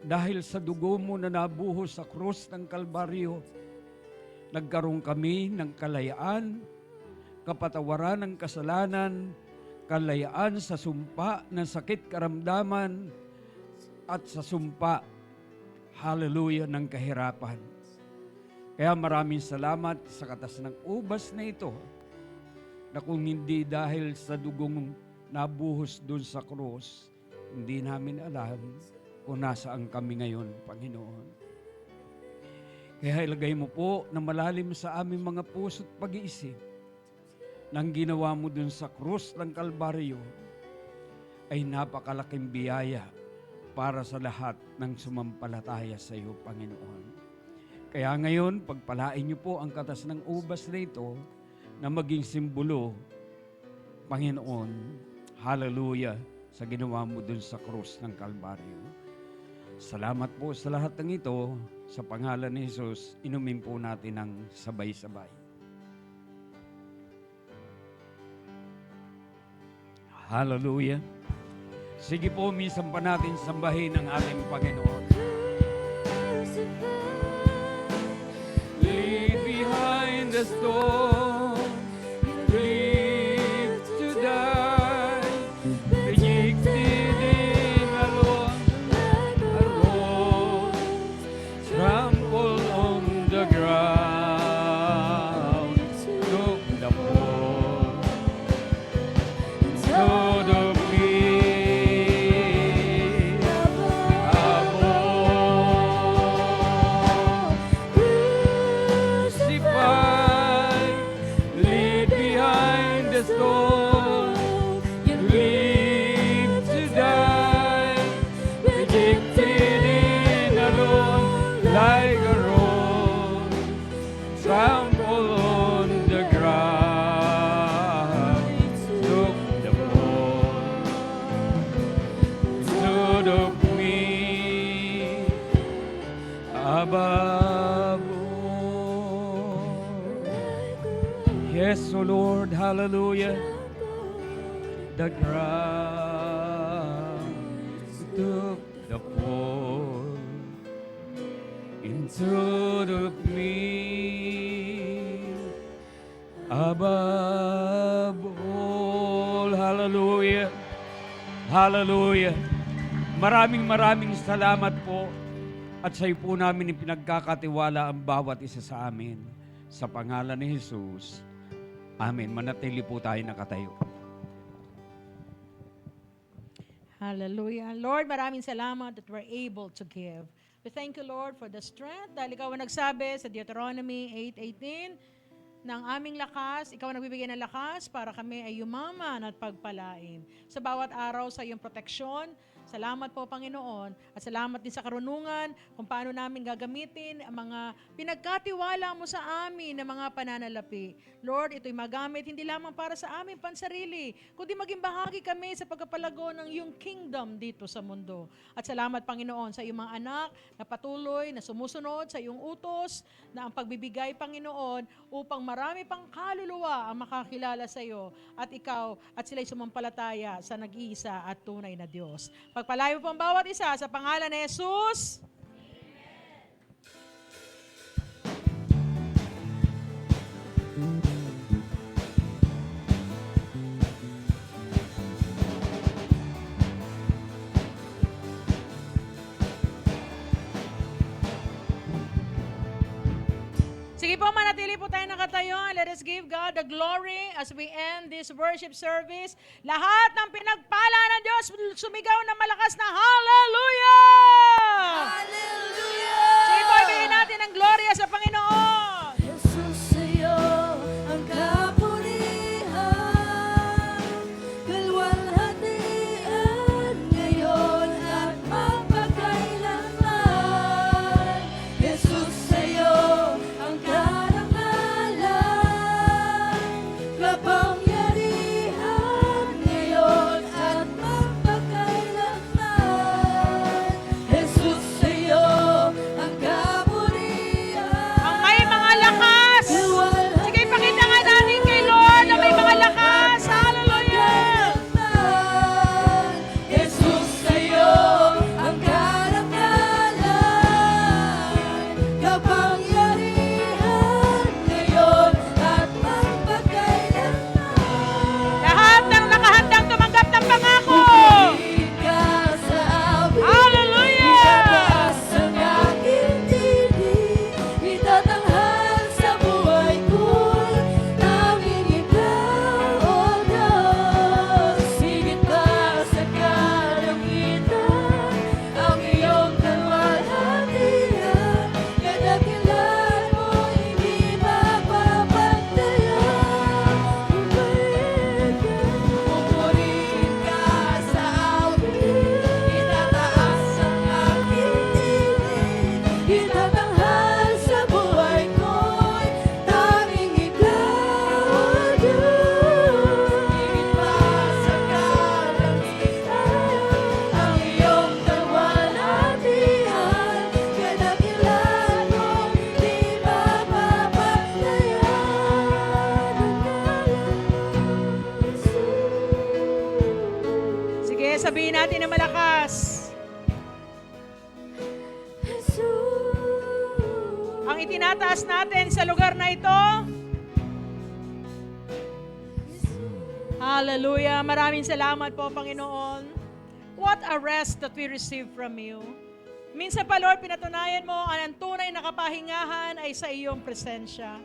dahil sa dugo mo na nabuhos sa krus ng Kalbaryo, nagkaroon kami ng kalayaan, kapatawaran ng kasalanan, kalayaan sa sumpa ng sakit karamdaman, at sa sumpa, hallelujah, ng kahirapan. Kaya maraming salamat sa katas ng ubas na ito, na kung hindi dahil sa dugong nabuhos doon sa krus, hindi namin alam kung nasaan kami ngayon, Panginoon. Kaya ilagay mo po na malalim sa aming mga puso't pag-iisip, nang ginawa mo dun sa krus ng Kalbaryo ay napakalaking biyaya para sa lahat ng sumampalataya sa iyo, Panginoon. Kaya ngayon, pagpalain niyo po ang katas ng ubas na ito na maging simbolo, Panginoon, hallelujah, sa ginawa mo dun sa krus ng Kalbaryo. Salamat po sa lahat ng ito. Sa pangalan ni Jesus, inumin po natin ng sabay-sabay. Hallelujah. Sige po, minsan pa natin sambahin ang ating Panginoon. Leave behind the storm, live to die, rejected and alone, a rose trampled on the ground. Yes, O Lord, hallelujah. The ground took the fall into the me above all. Hallelujah. Hallelujah. Maraming salamat po at sa iyo po namin ipinagkakatiwala ang bawat isa sa amin. Sa pangalan ni Jesus. Amen. Manatili po tayo nakatayo. Hallelujah. Lord, maraming salamat that we're able to give. We thank you, Lord, for the strength. Dahil ikaw ang nagsabi sa Deuteronomy 8:18, ng aming lakas, ikaw ang nagbibigay ng lakas para kami ay yumaman at pagpalain. Sa bawat araw sa iyong proteksyon, salamat po, Panginoon, at salamat din sa karunungan kung paano namin gagamitin ang mga pinagkatiwala mo sa amin na mga pananalapi. Lord, ito'y magamit hindi lamang para sa aming pansarili, kundi maging bahagi kami sa pagkapalago ng iyong kingdom dito sa mundo. At salamat, Panginoon, sa iyong mga anak na patuloy na sumusunod sa iyong utos na ang pagbibigay, Panginoon, upang marami pang kaluluwa ang makakilala sa iyo at ikaw at sila'y sumampalataya sa nag-iisa at tunay na Diyos. Pagpalayo po ang bawat isa sa pangalan ni Jesus. Sige po, manatili po tayo nakatayo. Let us give God the glory as we end this worship service. Lahat ng pinagpala ng Diyos, sumigaw na malakas na Hallelujah! Hallelujah! Sige po, ibigay natin ang gloria sa Panginoon. Jesus, sa'yo ang kapurihan, kalwalhatian ngayon at magpakailanman. Jesus, sa'yo ang karangalan, kapangyarihan ngayon at magpakailanman. Jesus, sa'yo ang kapurihan. Ang may mga lakas. Sige, pakita nga natin kay Lord na may mga lakas. Hallelujah! Jesus, sa'yo ang karangalan, kapangyarihan ngayon at magpakailanman. Lahat ng nakahandang tumanggap ng pangako. Ka sa amin, Hallelujah! itataas ang aking tinig, itatanghal sa buhay ko'y tanging ikaw, O Diyos. Higit pa sa kalangitan, ang iyong kalwalhatian, kadakilan mo hindi mapapantayan. Pupurihin ka sa amin, itataas ang aking tinig, itatanghal sa buhay ko'y tanging ikaw, O Diyos. Higit pa sa kalangitan, ang iyong kalwalhatian, kadakilan mo di mapapantayan. Sige, sabihin natin na malakas. Ang itinataas natin sa lugar na ito. Hallelujah. Maraming salamat po, Panginoon. What a rest that we receive from you. Minsan pa, Lord, pinatunayan mo ang tunay na kapahingahan ay sa iyong presensya.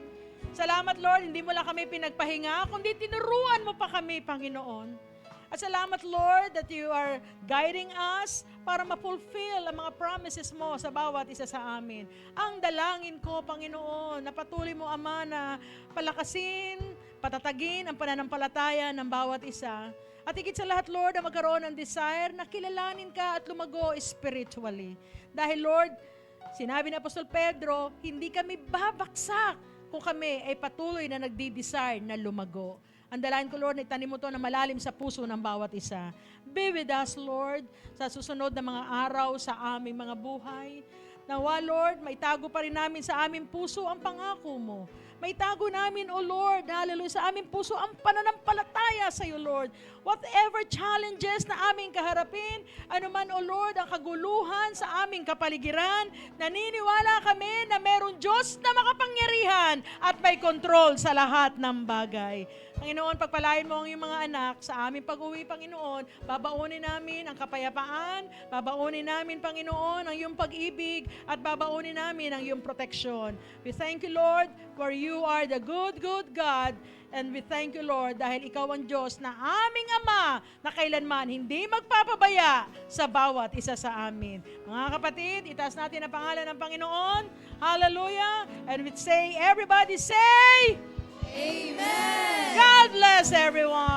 Salamat, Lord, hindi mo lang kami pinagpahinga, kundi tinuruan mo pa kami, Panginoon. At salamat, Lord, that you are guiding us para ma-fulfill ang mga promises mo sa bawat isa sa amin. Ang dalangin ko, Panginoon, na patuloy mo, Ama, na palakasin, patatagin ang pananampalataya ng bawat isa. At higit sa lahat, Lord, na magkaroon ng desire na kilalanin ka at lumago spiritually. Dahil, Lord, sinabi ni Apostol Pedro, hindi kami babaksak kung kami ay patuloy na nagdi-desire na lumago. Ang dalayan ko, Lord, na itanim mo to na malalim sa puso ng bawat isa. Be with us, Lord, sa susunod na mga araw sa aming mga buhay. Nawa, Lord, maitago pa rin namin sa aming puso ang pangako mo. May tago namin, O Lord, hallelujah, sa aming puso ang pananampalataya sa iyo, Lord. Whatever challenges na aming kaharapin, anuman, O Lord, ang kaguluhan sa aming kapaligiran, naniniwala kami na merong Diyos na makapangyarihan at may kontrol sa lahat ng bagay. Panginoon, pagpalain mo ang iyong mga anak sa aming pag-uwi, Panginoon. Babaunin namin ang kapayapaan, babaunin namin, Panginoon, ang iyong pag-ibig, at babaunin namin ang iyong proteksyon. We thank you, Lord, for you are the good, good God. And we thank you, Lord, dahil ikaw ang Diyos na aming Ama na kailanman hindi magpapabaya sa bawat isa sa amin. Mga kapatid, itaas natin ang pangalan ng Panginoon. Hallelujah. And we say, everybody say, Amen! God bless everyone.